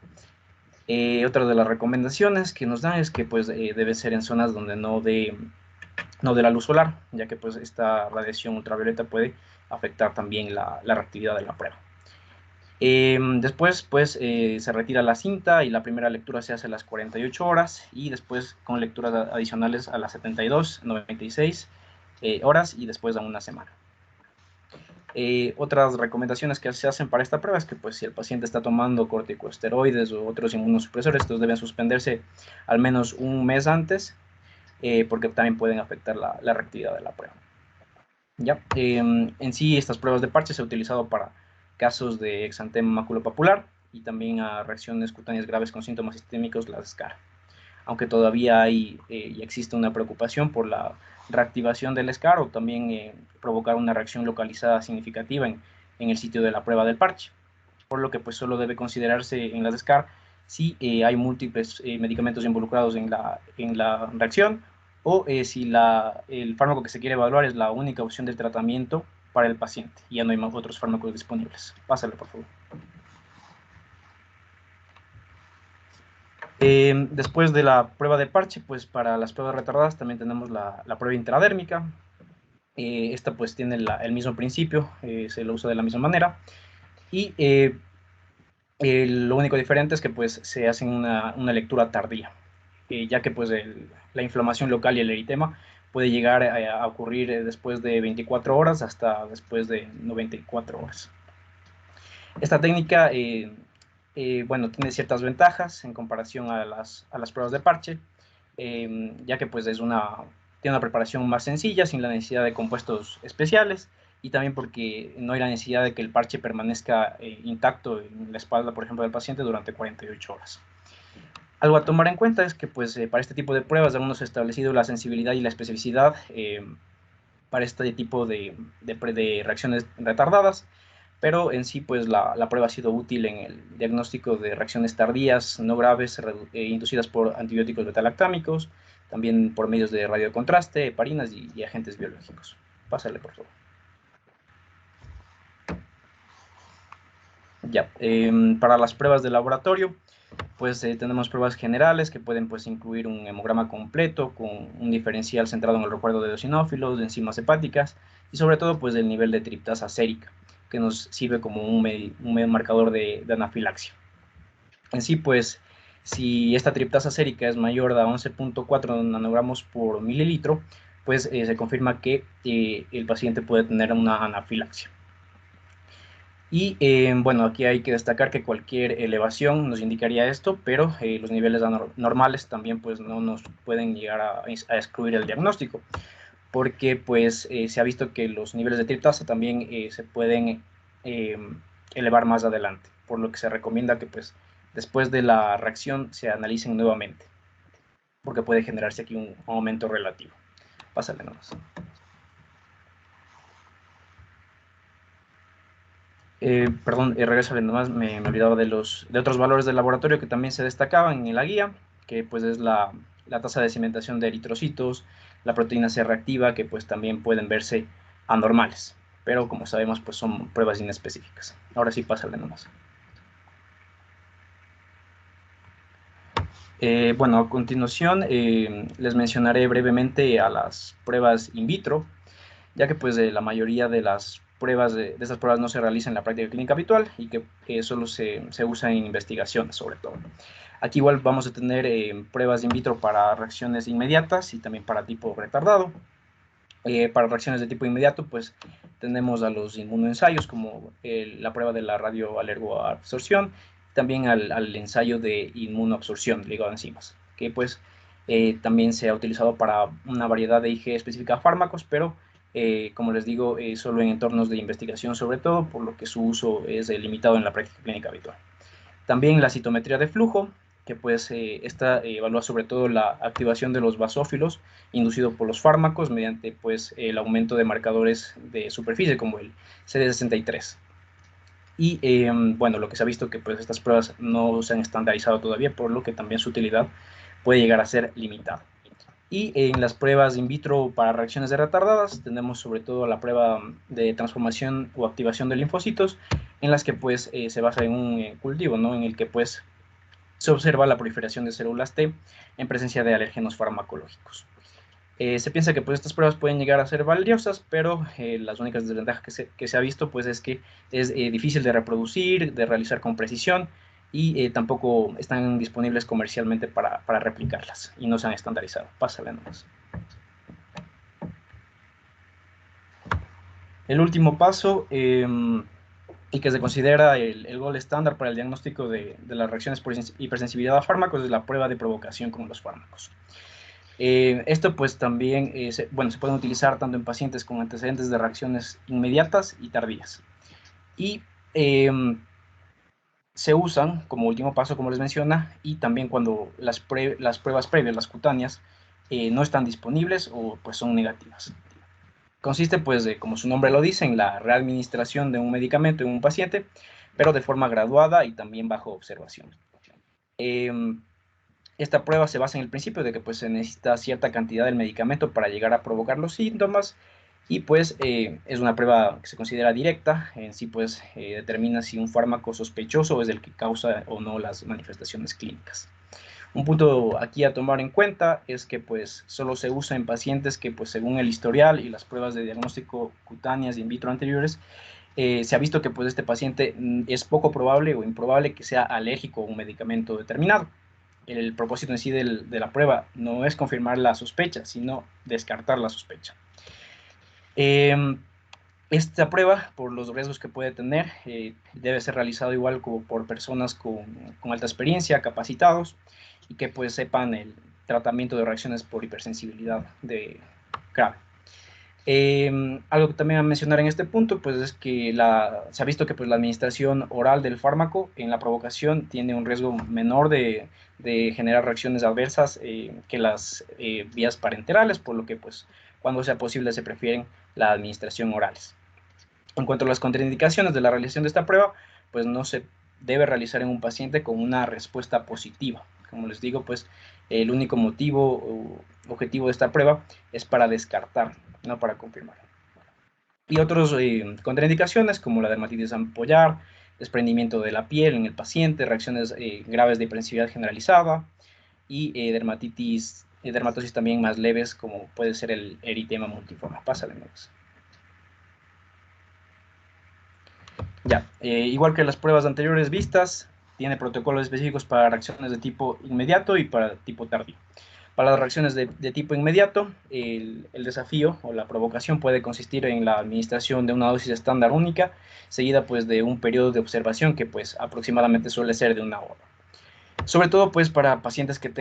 Otra de las recomendaciones que nos dan es que pues debe ser en zonas donde no dé la luz solar, ya que pues esta radiación ultravioleta puede afectar también la reactividad de la prueba. Después pues se retira la cinta y la primera lectura se hace a las 48 horas y después con lecturas adicionales a las 72, 96 horas y después a una semana. Otras recomendaciones que se hacen para esta prueba es que pues, si el paciente está tomando corticosteroides o otros inmunosupresores, estos deben suspenderse al menos un mes antes porque también pueden afectar la reactividad de la prueba. ¿Ya? En sí, estas pruebas de parche se han utilizado para casos de exantema maculopapular y también a reacciones cutáneas graves con síntomas sistémicos, la SCAR. Aunque todavía hay y existe una preocupación por la reactivación del SCAR o también provocar una reacción localizada significativa en el sitio de la prueba del parche, por lo que pues solo debe considerarse en las SCAR si hay múltiples medicamentos involucrados en la reacción o si el fármaco que se quiere evaluar es la única opción de tratamiento para el paciente y ya no hay más otros fármacos disponibles. Pásale, por favor. Después de la prueba de parche, pues para las pruebas retardadas también tenemos la prueba intradérmica. Esta pues tiene el mismo principio, se lo usa de la misma manera. Y lo único diferente es que pues se hace una lectura tardía, ya que pues la inflamación local y el eritema puede llegar a ocurrir después de 24 horas hasta después de 94 horas. Esta técnica bueno, tiene ciertas ventajas en comparación a las pruebas de parche, ya que pues tiene una preparación más sencilla, sin la necesidad de compuestos especiales, y también porque no hay la necesidad de que el parche permanezca intacto en la espalda, por ejemplo, del paciente durante 48 horas. Algo a tomar en cuenta es que pues, para este tipo de pruebas aún no se ha establecido la sensibilidad y la especificidad para este tipo de reacciones retardadas, pero en sí pues la prueba ha sido útil en el diagnóstico de reacciones tardías no graves inducidas por antibióticos betalactámicos, también por medios de radiocontraste, heparinas y agentes biológicos. Pásale, por favor. Ya, para las pruebas de laboratorio, pues tenemos pruebas generales que pueden pues incluir un hemograma completo con un diferencial centrado en el recuerdo de eosinófilos, de enzimas hepáticas y sobre todo pues el nivel de triptasa sérica, que nos sirve como un marcador de anafilaxia. En sí, pues, si esta triptasa sérica es mayor a 11.4 nanogramos por mililitro, pues se confirma que el paciente puede tener una anafilaxia. Y bueno, aquí hay que destacar que cualquier elevación nos indicaría esto, pero los niveles normales también pues no nos pueden llegar a excluir el diagnóstico, porque pues se ha visto que los niveles de triptasa también se pueden elevar más adelante, por lo que se recomienda que pues después de la reacción se analicen nuevamente, porque puede generarse aquí un aumento relativo. Pásale nomás. Perdón, regreso nomás, me olvidaba de otros valores del laboratorio que también se destacaban en la guía, que pues es la tasa de cimentación de eritrocitos, la proteína C reactiva, que pues también pueden verse anormales, pero como sabemos pues son pruebas inespecíficas. Ahora sí, pásale nomás. Bueno, a continuación les mencionaré brevemente a las pruebas in vitro, ya que pues la mayoría de las pruebas de estas pruebas no se realizan en la práctica clínica habitual y que solo se usa en investigación sobre todo. Aquí igual vamos a tener pruebas in vitro para reacciones inmediatas y también para tipo retardado. Para reacciones de tipo inmediato pues tenemos a los inmunoensayos como la prueba de la radioalergoabsorción, también al ensayo de inmunoabsorción ligado a enzimas, que pues también se ha utilizado para una variedad de IG específica a fármacos, pero como les digo, solo en entornos de investigación sobre todo, por lo que su uso es limitado en la práctica clínica habitual. También la citometría de flujo, que pues esta evalúa sobre todo la activación de los basófilos inducido por los fármacos mediante pues el aumento de marcadores de superficie como el CD63. Y bueno, lo que se ha visto que pues estas pruebas no se han estandarizado todavía, por lo que también su utilidad puede llegar a ser limitada. Y en las pruebas in vitro para reacciones retardadas tenemos sobre todo la prueba de transformación o activación de linfocitos, en las que pues se basa en un cultivo, ¿no? En el que pues se observa la proliferación de células T en presencia de alérgenos farmacológicos. Se piensa que pues estas pruebas pueden llegar a ser valiosas, pero las únicas desventajas que se ha visto pues es que es difícil de reproducir, de realizar con precisión, y tampoco están disponibles comercialmente para replicarlas y no se han estandarizado. Pásale nomás. El último paso, y que se considera el gold estándar para el diagnóstico de las reacciones por hipersensibilidad a fármacos, es la prueba de provocación con los fármacos. Esto pues también se puede utilizar tanto en pacientes con antecedentes de reacciones inmediatas y tardías. Y Se usan como último paso, como les menciona, y también cuando las pruebas previas, las cutáneas, no están disponibles o pues son negativas. Consiste, pues, como su nombre lo dice, en la readministración de un medicamento en un paciente, pero de forma graduada y también bajo observación. Esta prueba se basa en el principio de que pues, se necesita cierta cantidad del medicamento para llegar a provocar los síntomas, y pues es una prueba que se considera directa. En sí pues determina si un fármaco sospechoso es el que causa o no las manifestaciones clínicas. Un punto aquí a tomar en cuenta es que pues solo se usa en pacientes que pues según el historial y las pruebas de diagnóstico cutáneas in vitro anteriores, se ha visto que pues este paciente es poco probable o improbable que sea alérgico a un medicamento determinado. El propósito en sí de la prueba no es confirmar la sospecha, sino descartar la sospecha. Esta prueba, por los riesgos que puede tener, debe ser realizado igual por personas con alta experiencia, capacitados, y que pues sepan el tratamiento de reacciones por hipersensibilidad grave. Algo que también a mencionar en este punto, pues es que se ha visto que pues, la administración oral del fármaco en la provocación tiene un riesgo menor de generar reacciones adversas que las vías parenterales, por lo que pues cuando sea posible se prefieren la administración orales. En cuanto a las contraindicaciones de la realización de esta prueba, pues no se debe realizar en un paciente con una respuesta positiva. Como les digo, pues el único motivo o objetivo de esta prueba es para descartar, no para confirmar. Y otras contraindicaciones como la dermatitis ampollar, desprendimiento de la piel en el paciente, reacciones graves de hipersensibilidad generalizada y dermatosis también más leves como puede ser el eritema multiforme. Pásale, Max. Ya, igual que las pruebas anteriores vistas, tiene protocolos específicos para reacciones de tipo inmediato y para tipo tardío. Para las reacciones de tipo inmediato, el desafío o la provocación puede consistir en la administración de una dosis estándar única, seguida pues de un periodo de observación que pues aproximadamente suele ser de 1 hora. Sobre todo pues para pacientes que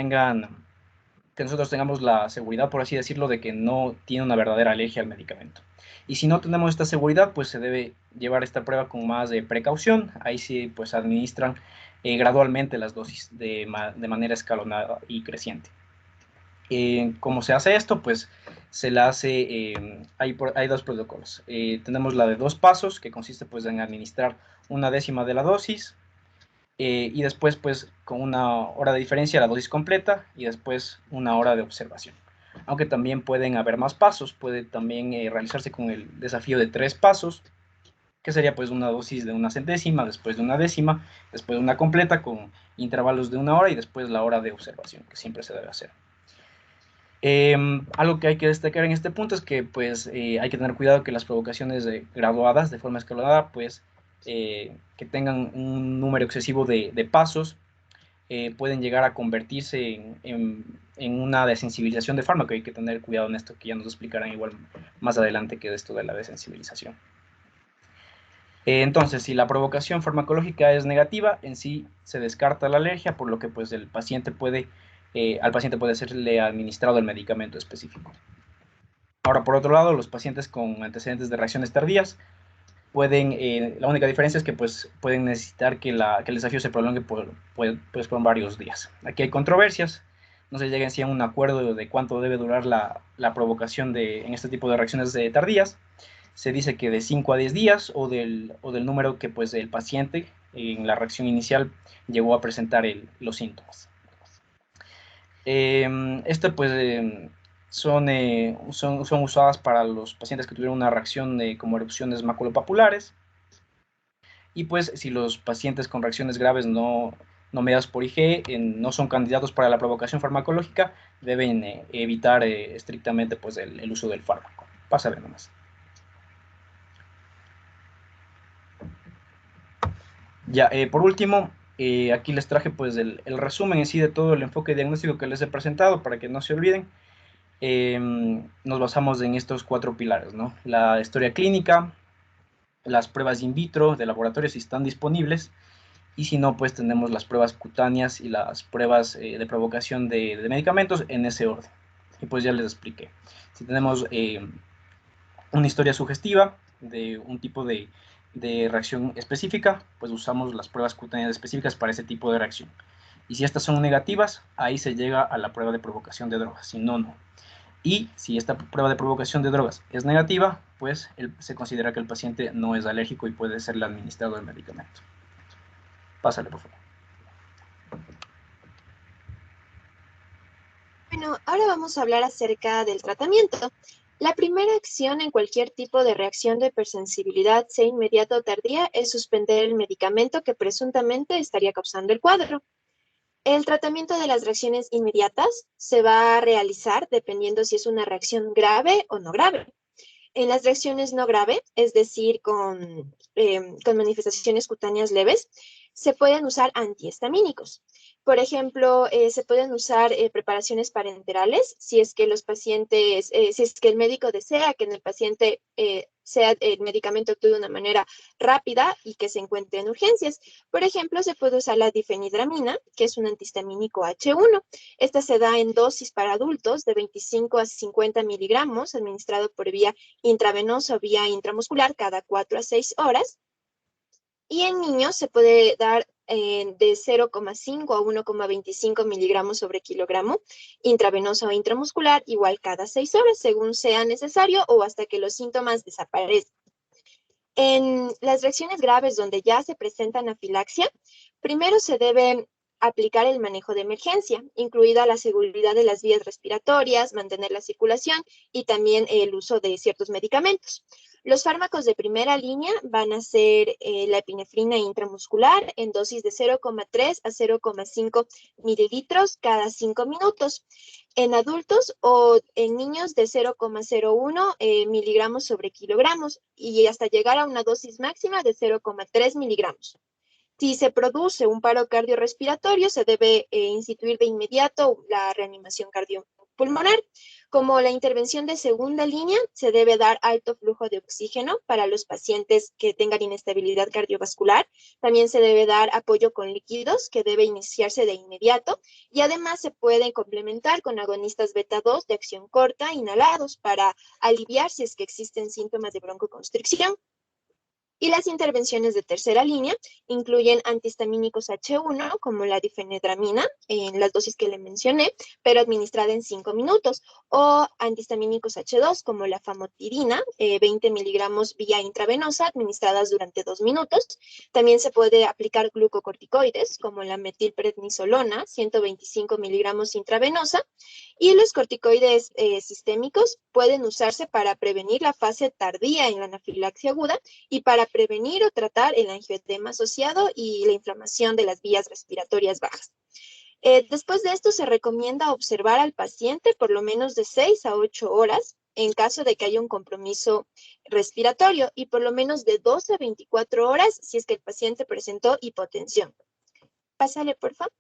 nosotros tengamos la seguridad, por así decirlo, de que no tiene una verdadera alergia al medicamento. Y si no tenemos esta seguridad, pues se debe llevar esta prueba con más precaución. Ahí sí pues administran gradualmente las dosis de manera escalonada y creciente. ¿Cómo se hace esto? Pues se la hace, hay dos protocolos. Tenemos la de 2 pasos, que consiste pues en administrar 1/10 de la dosis, y después pues con 1 hora de diferencia la dosis completa y después 1 hora de observación. Aunque también pueden haber más pasos, puede también realizarse con el desafío de 3 pasos, que sería pues una dosis de 1/100, después de 1/10, después de una completa con intervalos de 1 hora y después la hora de observación, que siempre se debe hacer. Algo que hay que destacar en este punto es que pues hay que tener cuidado que las provocaciones graduadas de forma escalonada pues que tengan un número excesivo de pasos pueden llegar a convertirse en una desensibilización de fármaco. Hay que tener cuidado en esto, que ya nos explicarán igual más adelante que es esto de la desensibilización. Entonces, si la provocación farmacológica es negativa, en sí se descarta la alergia, por lo que pues al paciente puede serle administrado el medicamento específico. Ahora, por otro lado, los pacientes con antecedentes de reacciones tardías la única diferencia es que pues, pueden necesitar que el desafío se prolongue por varios días. Aquí hay controversias, no se llega en sí a un acuerdo de cuánto debe durar la provocación en este tipo de reacciones tardías. Se dice que de 5 a 10 días o del número que pues, el paciente en la reacción inicial llegó a presentar los síntomas. Son usadas para los pacientes que tuvieron una reacción como erupciones maculopapulares. Y pues si los pacientes con reacciones graves no mediadas por IgE no son candidatos para la provocación farmacológica, deben evitar estrictamente pues, el uso del fármaco. Pásale nomás. Ya, por último, aquí les traje pues el resumen en sí de todo el enfoque diagnóstico que les he presentado para que no se olviden. Nos basamos en estos 4 pilares, ¿no? La historia clínica, las pruebas in vitro de laboratorio si están disponibles, y si no, pues tenemos las pruebas cutáneas y las pruebas de provocación de medicamentos en ese orden. Y pues ya les expliqué. Si tenemos una historia sugestiva de un tipo de de reacción específica, pues usamos las pruebas cutáneas específicas para ese tipo de reacción. Y si estas son negativas, ahí se llega a la prueba de provocación de drogas, si no, no. Y si esta prueba de provocación de drogas es negativa, pues se considera que el paciente no es alérgico y puede serle administrado el medicamento. Pásale, por favor. Bueno, ahora vamos a hablar acerca del tratamiento. La primera acción en cualquier tipo de reacción de hipersensibilidad, sea inmediata o tardía, es suspender el medicamento que presuntamente estaría causando el cuadro. El tratamiento de las reacciones inmediatas se va a realizar dependiendo si es una reacción grave o no grave. En las reacciones no grave, es decir, con manifestaciones cutáneas leves, se pueden usar antihistamínicos. Por ejemplo, se pueden usar preparaciones parenterales si es que los pacientes, si es que el médico desea que en el paciente sea el medicamento actúe de una manera rápida y que se encuentre en urgencias. Por ejemplo, se puede usar la difenidramina, que es un antihistamínico H1. Esta se da en dosis para adultos de 25 a 50 miligramos, administrado por vía intravenosa o vía intramuscular cada 4 a 6 horas. Y en niños se puede dar de 0,5 a 1,25 miligramos sobre kilogramo, intravenoso o intramuscular, igual cada 6 horas, según sea necesario o hasta que los síntomas desaparezcan. En las reacciones graves donde ya se presenta anafilaxia, primero se debe aplicar el manejo de emergencia, incluida la seguridad de las vías respiratorias, mantener la circulación y también el uso de ciertos medicamentos. Los fármacos de primera línea van a ser la epinefrina intramuscular en dosis de 0,3 a 0,5 mililitros cada 5 minutos. En adultos o en niños de 0,01 miligramos sobre kilogramos y hasta llegar a una dosis máxima de 0,3 miligramos. Si se produce un paro cardiorrespiratorio, se debe instituir de inmediato la reanimación cardiopulmonar. Como la intervención de segunda línea, se debe dar alto flujo de oxígeno para los pacientes que tengan inestabilidad cardiovascular. También se debe dar apoyo con líquidos, que debe iniciarse de inmediato. Y además se pueden complementar con agonistas beta-2 de acción corta, inhalados, para aliviar si es que existen síntomas de broncoconstricción. Y las intervenciones de tercera línea incluyen antihistamínicos H1, como la difenidramina, en las dosis que le mencioné, pero administrada en 5 minutos, o antihistamínicos H2, como la famotidina, 20 miligramos vía intravenosa, administradas durante 2 minutos. También se puede aplicar glucocorticoides, como la metilprednisolona, 125 miligramos intravenosa, y los corticoides sistémicos pueden usarse para prevenir la fase tardía en la anafilaxia aguda y para prevenir o tratar el angioedema asociado y la inflamación de las vías respiratorias bajas. Después de esto se recomienda observar al paciente por lo menos de 6 a 8 horas en caso de que haya un compromiso respiratorio y por lo menos de 12 a 24 horas si es que el paciente presentó hipotensión. Pásale, por favor.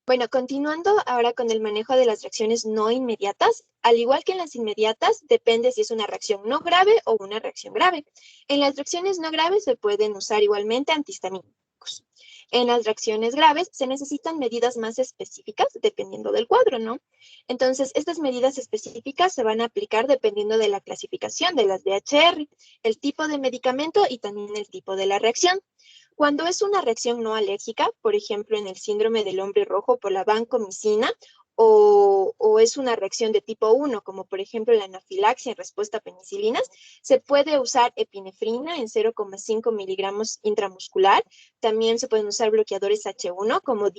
Bueno, continuando ahora con el manejo de las reacciones no inmediatas, al igual que en las inmediatas, depende si es una reacción no grave o una reacción grave. En las reacciones no graves se pueden usar igualmente antihistamínicos. En las reacciones graves se necesitan medidas más específicas dependiendo del cuadro, ¿no? Entonces, estas medidas específicas se van a aplicar dependiendo de la clasificación de las DHR, el tipo de medicamento y también el tipo de la reacción. Cuando es una reacción no alérgica, por ejemplo, en el síndrome del hombre rojo por la vancomicina, o es una reacción de tipo 1, como por ejemplo la anafilaxia en respuesta a penicilinas, se puede usar epinefrina en 0,5 miligramos intramuscular. También se pueden usar bloqueadores H1 como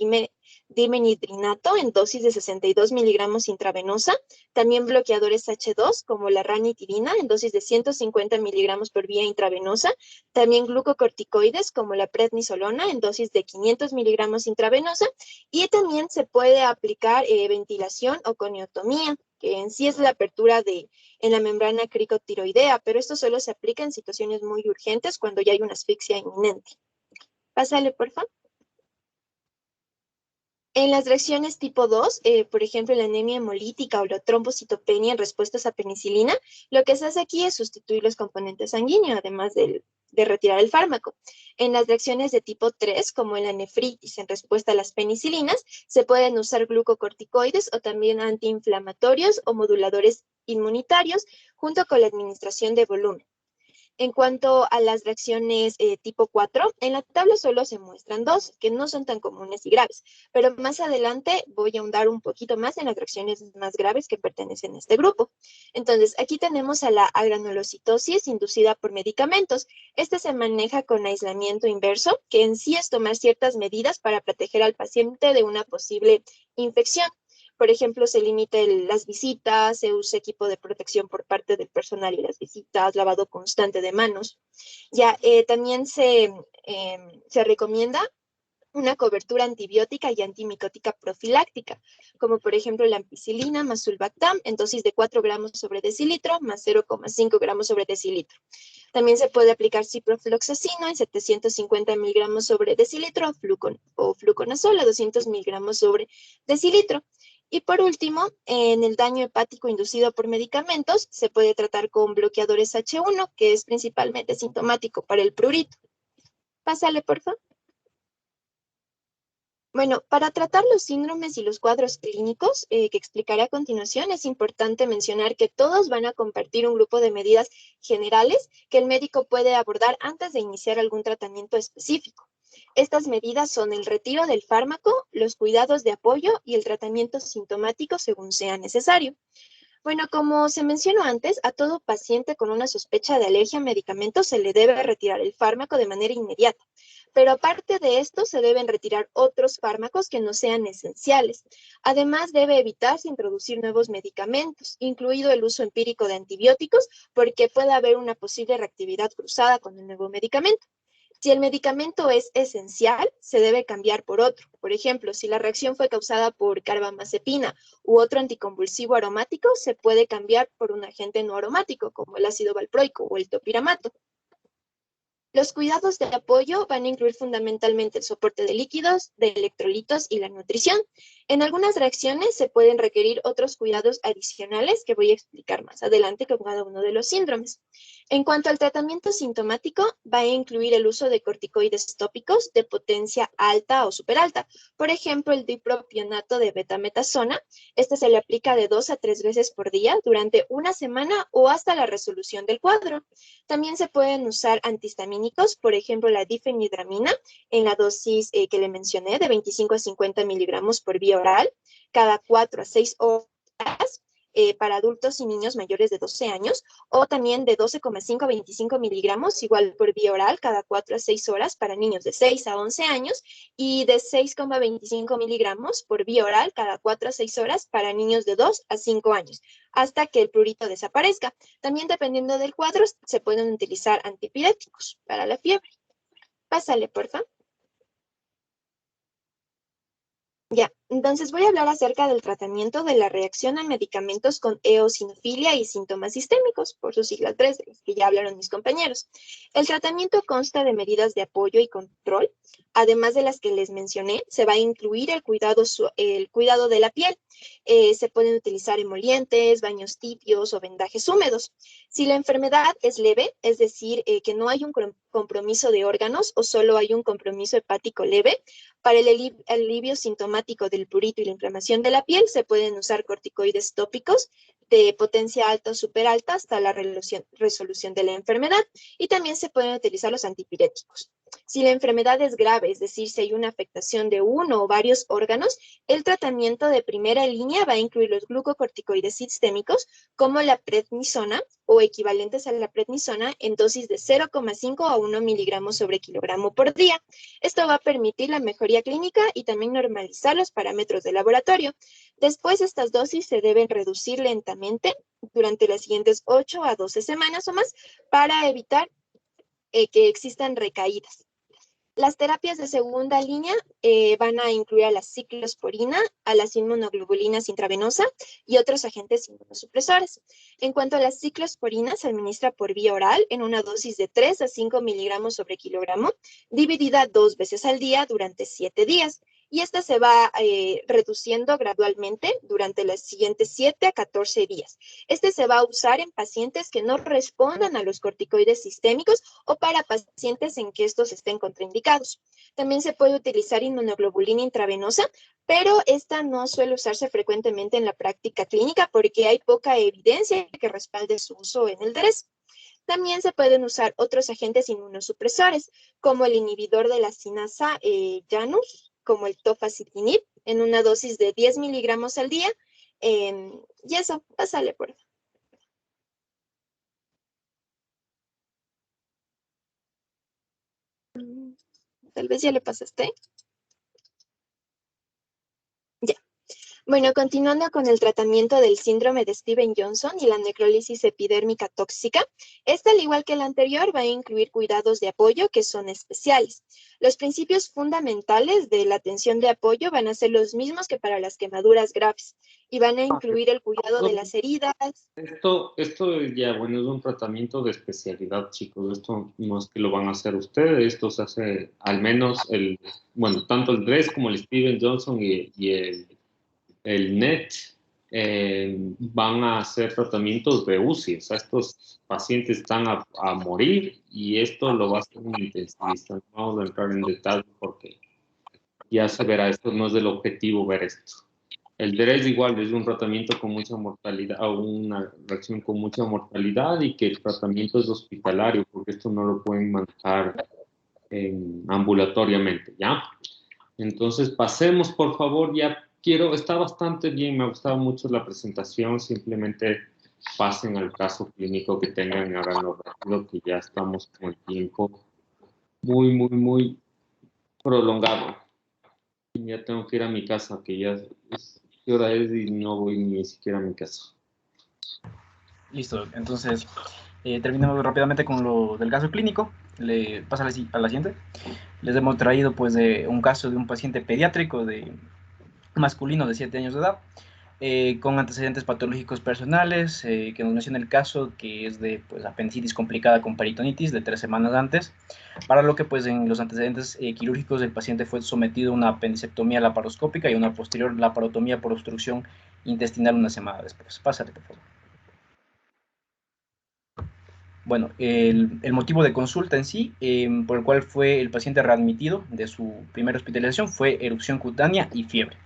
dimenhidrinato en dosis de 62 miligramos intravenosa. También bloqueadores H2 como la ranitidina en dosis de 150 miligramos por vía intravenosa. También glucocorticoides como la prednisolona en dosis de 500 miligramos intravenosa. Y también se puede aplicar ventilación o coniotomía, que en sí es la apertura en la membrana cricotiroidea, pero esto solo se aplica en situaciones muy urgentes cuando ya hay una asfixia inminente. Pásale, por favor. En las reacciones tipo 2, por ejemplo, la anemia hemolítica o la trombocitopenia en respuestas a penicilina, lo que se hace aquí es sustituir los componentes sanguíneos, además de retirar el fármaco. En las reacciones de tipo 3, como en la nefritis en respuesta a las penicilinas, se pueden usar glucocorticoides o también antiinflamatorios o moduladores inmunitarios junto con la administración de volumen. En cuanto a las reacciones tipo 4, en la tabla solo se muestran dos, que no son tan comunes y graves, pero más adelante voy a ahondar un poquito más en las reacciones más graves que pertenecen a este grupo. Entonces, aquí tenemos a la agranulocitosis inducida por medicamentos. Este se maneja con aislamiento inverso, que en sí es tomar ciertas medidas para proteger al paciente de una posible infección. Por ejemplo, se limiten las visitas, se usa equipo de protección por parte del personal y las visitas, lavado constante de manos. Ya, también se recomienda una cobertura antibiótica y antimicótica profiláctica, como por ejemplo la ampicilina más sulbactam en dosis de 4 gramos sobre decilitro más 0,5 gramos sobre decilitro. También se puede aplicar ciprofloxacino en 750 miligramos sobre decilitro o fluconazol a 200 miligramos sobre decilitro. Y por último, en el daño hepático inducido por medicamentos, se puede tratar con bloqueadores H1, que es principalmente sintomático para el prurito. Pásale, por favor. Bueno, para tratar los síndromes y los cuadros clínicos que explicaré a continuación, es importante mencionar que todos van a compartir un grupo de medidas generales que el médico puede abordar antes de iniciar algún tratamiento específico. Estas medidas son el retiro del fármaco, los cuidados de apoyo y el tratamiento sintomático según sea necesario. Bueno, como se mencionó antes, a todo paciente con una sospecha de alergia a medicamentos se le debe retirar el fármaco de manera inmediata. Pero aparte de esto, se deben retirar otros fármacos que no sean esenciales. Además, debe evitarse introducir nuevos medicamentos, incluido el uso empírico de antibióticos, porque puede haber una posible reactividad cruzada con el nuevo medicamento. Si el medicamento es esencial, se debe cambiar por otro. Por ejemplo, si la reacción fue causada por carbamazepina u otro anticonvulsivo aromático, se puede cambiar por un agente no aromático, como el ácido valproico o el topiramato. Los cuidados de apoyo van a incluir fundamentalmente el soporte de líquidos, de electrolitos y la nutrición. En algunas reacciones se pueden requerir otros cuidados adicionales que voy a explicar más adelante con cada uno de los síndromes. En cuanto al tratamiento sintomático, va a incluir el uso de corticoides tópicos de potencia alta o superalta. Por ejemplo, el dipropionato de betametasona. Este se le aplica de 2 a 3 veces por día durante una semana o hasta la resolución del cuadro. También se pueden usar antihistamínicos, por ejemplo, la difenhidramina en la dosis que le mencioné, de 25 a 50 miligramos por vía oral, cada 4 a 6 horas, para adultos y niños mayores de 12 años, o también de 12,5 a 25 miligramos, igual por vía oral, cada 4 a 6 horas para niños de 6 a 11 años, y de 6,25 miligramos por vía oral, cada 4 a 6 horas para niños de 2 a 5 años, hasta que el prurito desaparezca. También, dependiendo del cuadro, se pueden utilizar antipiréticos para la fiebre. Pásale, por favor. Ya, entonces voy a hablar acerca del tratamiento de la reacción a medicamentos con eosinofilia y síntomas sistémicos, por sus siglas 3, de los que ya hablaron mis compañeros. El tratamiento consta de medidas de apoyo y control. Además de las que les mencioné, se va a incluir el cuidado de la piel. Se pueden utilizar emolientes, baños tibios o vendajes húmedos. Si la enfermedad es leve, es decir, que no hay un compromiso de órganos o solo hay un compromiso hepático leve, para el alivio sintomático del prurito y la inflamación de la piel se pueden usar corticoides tópicos de potencia alta o superalta hasta la resolución de la enfermedad, y también se pueden utilizar los antipiréticos. Si la enfermedad es grave, es decir, si hay una afectación de uno o varios órganos, el tratamiento de primera línea va a incluir los glucocorticoides sistémicos como la prednisona o equivalentes a la prednisona en dosis de 0,5 a 1 miligramos sobre kilogramo por día. Esto va a permitir la mejoría clínica y también normalizar los parámetros de laboratorio. Después, estas dosis se deben reducir lentamente durante las siguientes 8 a 12 semanas o más para evitar que existan recaídas. Las terapias de segunda línea van a incluir a la ciclosporina, a las inmunoglobulinas intravenosas y otros agentes inmunosupresores. En cuanto a la ciclosporina, se administra por vía oral en una dosis de 3 a 5 miligramos sobre kilogramo, dividida 2 veces al día durante 7 días. Y esta se va reduciendo gradualmente durante los siguientes 7 a 14 días. Este se va a usar en pacientes que no respondan a los corticoides sistémicos o para pacientes en que estos estén contraindicados. También se puede utilizar inmunoglobulina intravenosa, pero esta no suele usarse frecuentemente en la práctica clínica porque hay poca evidencia que respalde su uso en el DRES. También se pueden usar otros agentes inmunosupresores, como el inhibidor de la cinasa Janus, como el tofacitinib, en una dosis de 10 miligramos al día. Y eso, pásale por favor. Tal vez ya le pasaste. Ya. Bueno, continuando con el tratamiento del síndrome de Steven-Johnson y la necrólisis epidérmica tóxica, esta, al igual que la anterior, va a incluir cuidados de apoyo que son especiales. Los principios fundamentales de la atención de apoyo van a ser los mismos que para las quemaduras graves y van a incluir el cuidado de las heridas. Esto ya, bueno, es un tratamiento de especialidad, chicos. Esto no es que lo van a hacer ustedes, esto se hace al menos bueno, tanto el DRESS como el Steven Johnson y el NET van a hacer tratamientos de UCI. O sea, estos pacientes están a morir y esto lo va a hacer un intensivista. No vamos a entrar en detalle porque ya se verá, esto no es del objetivo ver esto. El DRESS igual es un tratamiento con mucha mortalidad, o una reacción con mucha mortalidad, y que el tratamiento es hospitalario, porque esto no lo pueden manejar ambulatoriamente, ¿ya? Entonces, pasemos, por favor, ya está bastante bien, me ha gustado mucho la presentación, simplemente pasen al caso clínico que tengan y háganlo rápido, que ya estamos con el tiempo muy prolongado. Y ya tengo que ir a mi casa, que ya ¿qué hora es? Y no voy ni siquiera a mi casa. Listo, entonces terminamos rápidamente con lo del caso clínico. Le pasa a la siguiente. Les hemos traído pues un caso de un paciente pediátrico masculino de 7 años de edad, con antecedentes patológicos personales, que nos menciona el caso que es de pues, apendicitis complicada con peritonitis de 3 semanas antes, para lo que pues en los antecedentes quirúrgicos el paciente fue sometido a una apendicectomía laparoscópica y una posterior laparotomía por obstrucción intestinal una semana después. Pásate, por favor. Bueno, el motivo de consulta en sí, por el cual fue el paciente readmitido de su primera hospitalización, fue erupción cutánea y fiebre.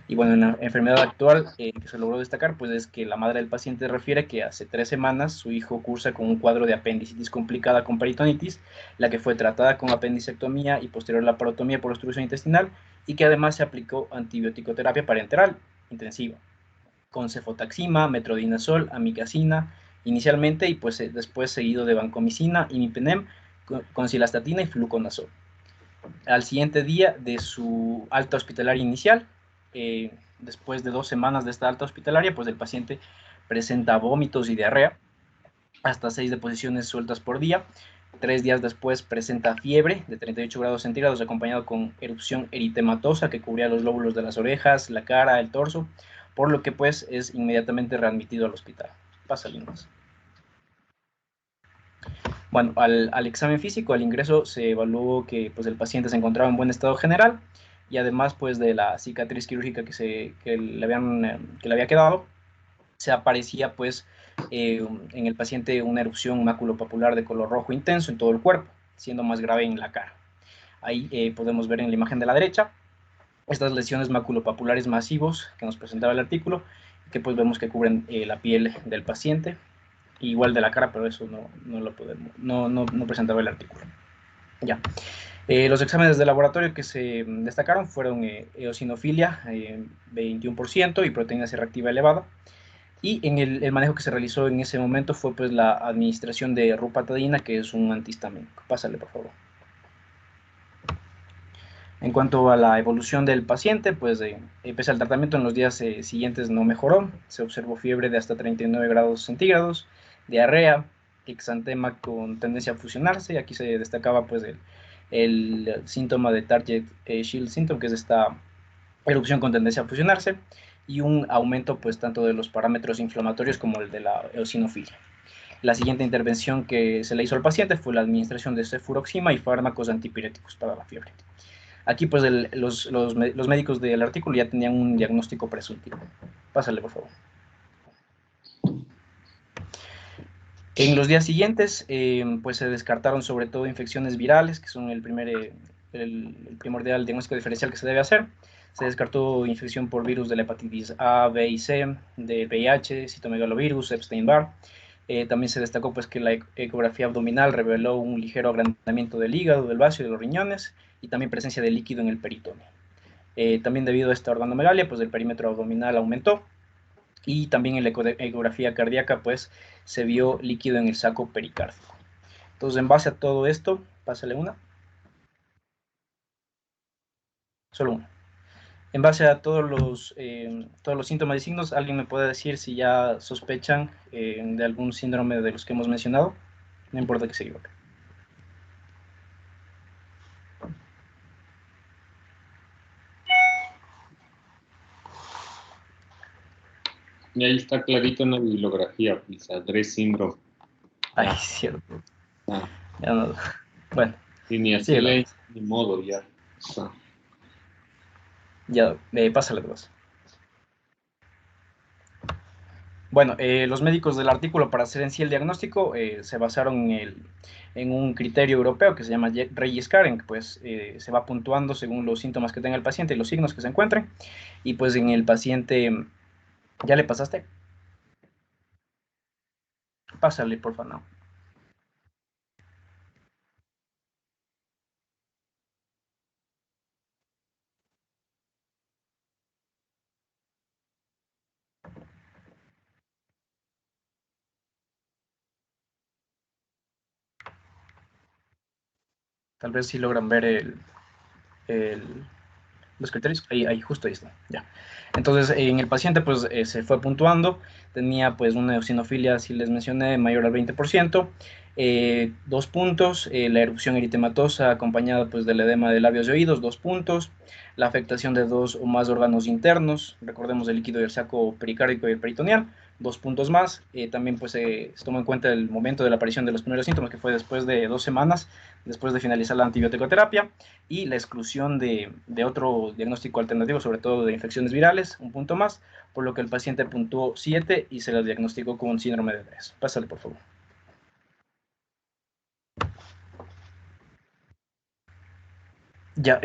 Y bueno, en la enfermedad actual que se logró destacar, pues es que la madre del paciente refiere que hace 3 semanas su hijo cursa con un cuadro de apendicitis complicada con peritonitis, la que fue tratada con apendicectomía y posterior laparotomía por obstrucción intestinal, y que además se aplicó antibiótico-terapia parenteral intensiva, con cefotaxima, metrodinazol, amicacina, inicialmente, y pues después seguido de vancomicina, imipenem, con cilastatina y fluconazol. Al siguiente día de su alta hospitalaria inicial, después de 2 semanas de esta alta hospitalaria, pues el paciente presenta vómitos y diarrea, hasta 6 deposiciones sueltas por día. 3 días después presenta fiebre de 38 grados centígrados acompañado con erupción eritematosa que cubría los lóbulos de las orejas, la cara, el torso, por lo que pues es inmediatamente readmitido al hospital. Pásale más. Bueno, al examen físico, al ingreso, se evaluó que pues, el paciente se encontraba en buen estado general y además pues, de la cicatriz quirúrgica que le había quedado, se aparecía pues, en el paciente una erupción maculopapular de color rojo intenso en todo el cuerpo, siendo más grave en la cara. Ahí podemos ver en la imagen de la derecha estas lesiones maculopapulares masivos que nos presentaba el artículo, que pues vemos que cubren la piel del paciente, igual de la cara, pero eso no presentaba el artículo. Ya. Los exámenes de laboratorio que se destacaron fueron eosinofilia, 21%, y proteína C reactiva elevada. Y en el manejo que se realizó en ese momento fue pues la administración de rupatadina, que es un antihistamínico. Pásale, por favor. En cuanto a la evolución del paciente, pues pese al tratamiento en los días siguientes no mejoró. Se observó fiebre de hasta 39 grados centígrados, diarrea, exantema con tendencia a fusionarse. Aquí se destacaba pues el síntoma de Target Shield Syndrome, que es esta erupción con tendencia a fusionarse, y un aumento pues tanto de los parámetros inflamatorios como el de la eosinofilia. La siguiente intervención que se le hizo al paciente fue la administración de cefuroxima y fármacos antipiréticos para la fiebre. Aquí pues los médicos del artículo ya tenían un diagnóstico presuntivo. Pásale, por favor. En los días siguientes, pues se descartaron sobre todo infecciones virales, que son el primordial diagnóstico diferencial que se debe hacer. Se descartó infección por virus de la hepatitis A, B y C, de VIH, citomegalovirus, Epstein-Barr, También se destacó pues, que la ecografía abdominal reveló un ligero agrandamiento del hígado, del vaso y de los riñones, y también presencia de líquido en el peritoneo. También debido a esta organomegalia, pues el perímetro abdominal aumentó, y también en la ecografía cardíaca pues se vio líquido en el saco pericárdico. Entonces, en base a todo esto, pásale una. Solo una. En base a todos los síntomas y signos, ¿alguien me puede decir si ya sospechan de algún síndrome de los que hemos mencionado? No importa que se equivoque. Y ahí está clarito en la bibliografía, pues, Adrés síndrome. Ay, cierto. Ah, Ya no. Bueno, y ni así sí, leí, ni modo, ya. Ah. ya, pásale dos. Bueno, los médicos del artículo para hacer en sí el diagnóstico se basaron en un criterio europeo que se llama Registrar, en que pues, se va puntuando según los síntomas que tenga el paciente y los signos que se encuentren. Y pues en el paciente, ¿ya le pasaste? Pásale, por favor. No. Tal vez si logran ver los criterios. Ahí, justo ahí está. Ya. Entonces, en el paciente, pues, se fue puntuando. Tenía, pues, una eosinofilia, si les mencioné, mayor al 20%. 2 puntos. La erupción eritematosa acompañada, pues, del edema de labios y oídos, 2 puntos. La afectación de 2 o más órganos internos. Recordemos el líquido del saco pericárdico y el peritoneal. 2 puntos más. También, pues, se tomó en cuenta el momento de la aparición de los primeros síntomas, que fue después de 2 semanas, después de finalizar la antibiótico-terapia, y la exclusión de otro diagnóstico alternativo, sobre todo de infecciones virales, 1 punto más, por lo que el paciente puntuó 7 y se le diagnosticó con un síndrome de Bres. Pásale, por favor. Ya,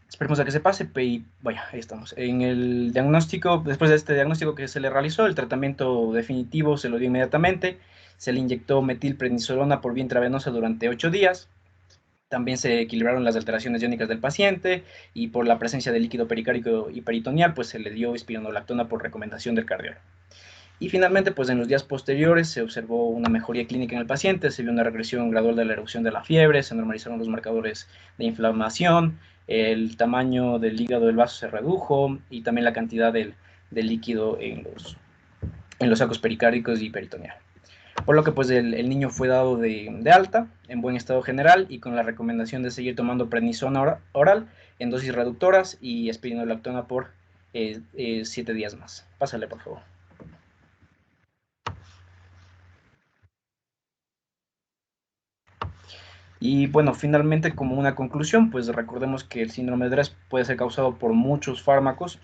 esperemos a que se pase, y vaya, ahí estamos. En el diagnóstico, después de este diagnóstico que se le realizó, el tratamiento definitivo se lo dio inmediatamente. Se le inyectó metilprednisolona por vía intravenosa durante 8 días. También se equilibraron las alteraciones iónicas del paciente, y por la presencia de líquido pericárdico y peritoneal, pues se le dio espironolactona por recomendación del cardiólogo. Y finalmente, pues en los días posteriores se observó una mejoría clínica en el paciente, se vio una regresión gradual de la erupción de la fiebre, se normalizaron los marcadores de inflamación, el tamaño del hígado del vaso se redujo, y también la cantidad del líquido en los sacos pericárdicos y peritoneal. Por lo que pues el niño fue dado de alta, en buen estado general, y con la recomendación de seguir tomando prednisona oral en dosis reductoras y espironolactona por 7 días más. Pásale, por favor. Y bueno, finalmente, como una conclusión, pues recordemos que el síndrome de Bres puede ser causado por muchos fármacos,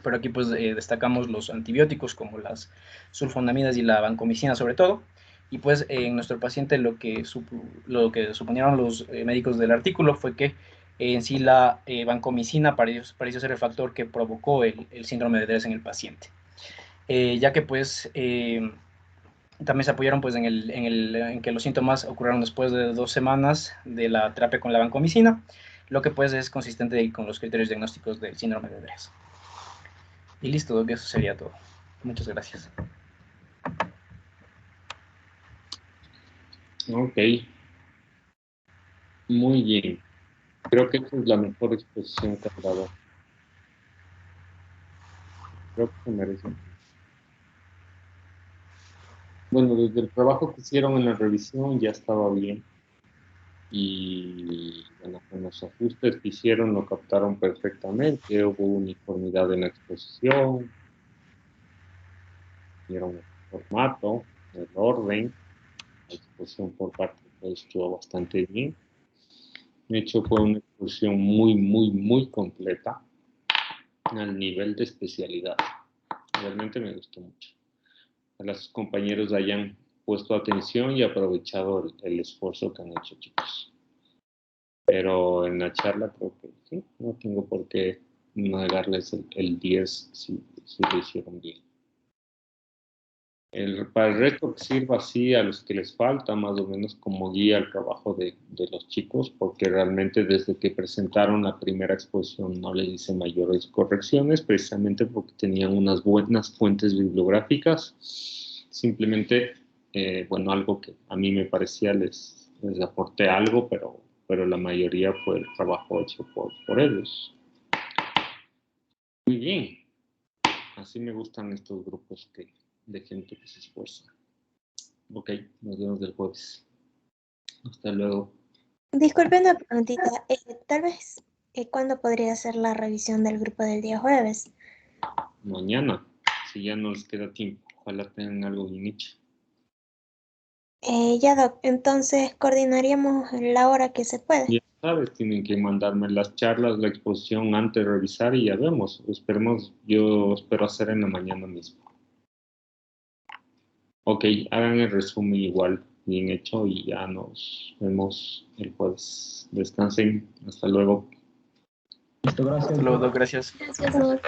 pero aquí pues destacamos los antibióticos como las sulfonamidas y la vancomicina sobre todo. Y pues en nuestro paciente lo que suponieron los médicos del artículo fue que en sí la vancomicina pareció ser el factor que provocó el síndrome de Bres en el paciente. Ya que pues también se apoyaron pues en que los síntomas ocurrieron después de 2 semanas de la terapia con la vancomicina, lo que pues es consistente con los criterios diagnósticos del síndrome de Bres. Y listo, Doc, eso sería todo. Muchas gracias. Ok. Muy bien. Creo que esta es la mejor exposición que han dado. Creo que se merece. Bueno, desde el trabajo que hicieron en la revisión ya estaba bien. Y bueno, con los ajustes que hicieron lo captaron perfectamente. Hubo uniformidad en la exposición, vieron el formato, el orden, la exposición por parte estuvo bastante bien. De hecho, fue una exposición muy, muy, muy completa al nivel de especialidad. Realmente me gustó mucho. A los compañeros hayan puesto atención y aprovechado el esfuerzo que han hecho, chicos. Pero en la charla creo que sí, no tengo por qué negarles el 10 si lo hicieron bien. Para el resto que sirva así a los que les falta, más o menos como guía al trabajo de los chicos, porque realmente desde que presentaron la primera exposición no les hice mayores correcciones, precisamente porque tenían unas buenas fuentes bibliográficas. Simplemente, bueno, algo que a mí me parecía les aporté algo, pero la mayoría fue el trabajo hecho por ellos. Muy bien. Así me gustan estos grupos de gente que se esfuerza. Ok, nos vemos del jueves. Hasta luego. Disculpe una preguntita. Tal vez, ¿cuándo podría ser la revisión del grupo del día jueves? Mañana, si ya no les queda tiempo. Ojalá tengan algo bien hecho. Ya, Doc. Entonces, coordinaríamos la hora que se puede. Ya sabes, tienen que mandarme las charlas, la exposición antes de revisar y ya vemos. Esperemos, yo espero hacer en la mañana mismo. Ok, hagan el resumen igual, bien hecho y ya nos vemos el jueves. Descansen, hasta luego. Listo, gracias. Hasta luego, Doc, gracias. Gracias, Doc.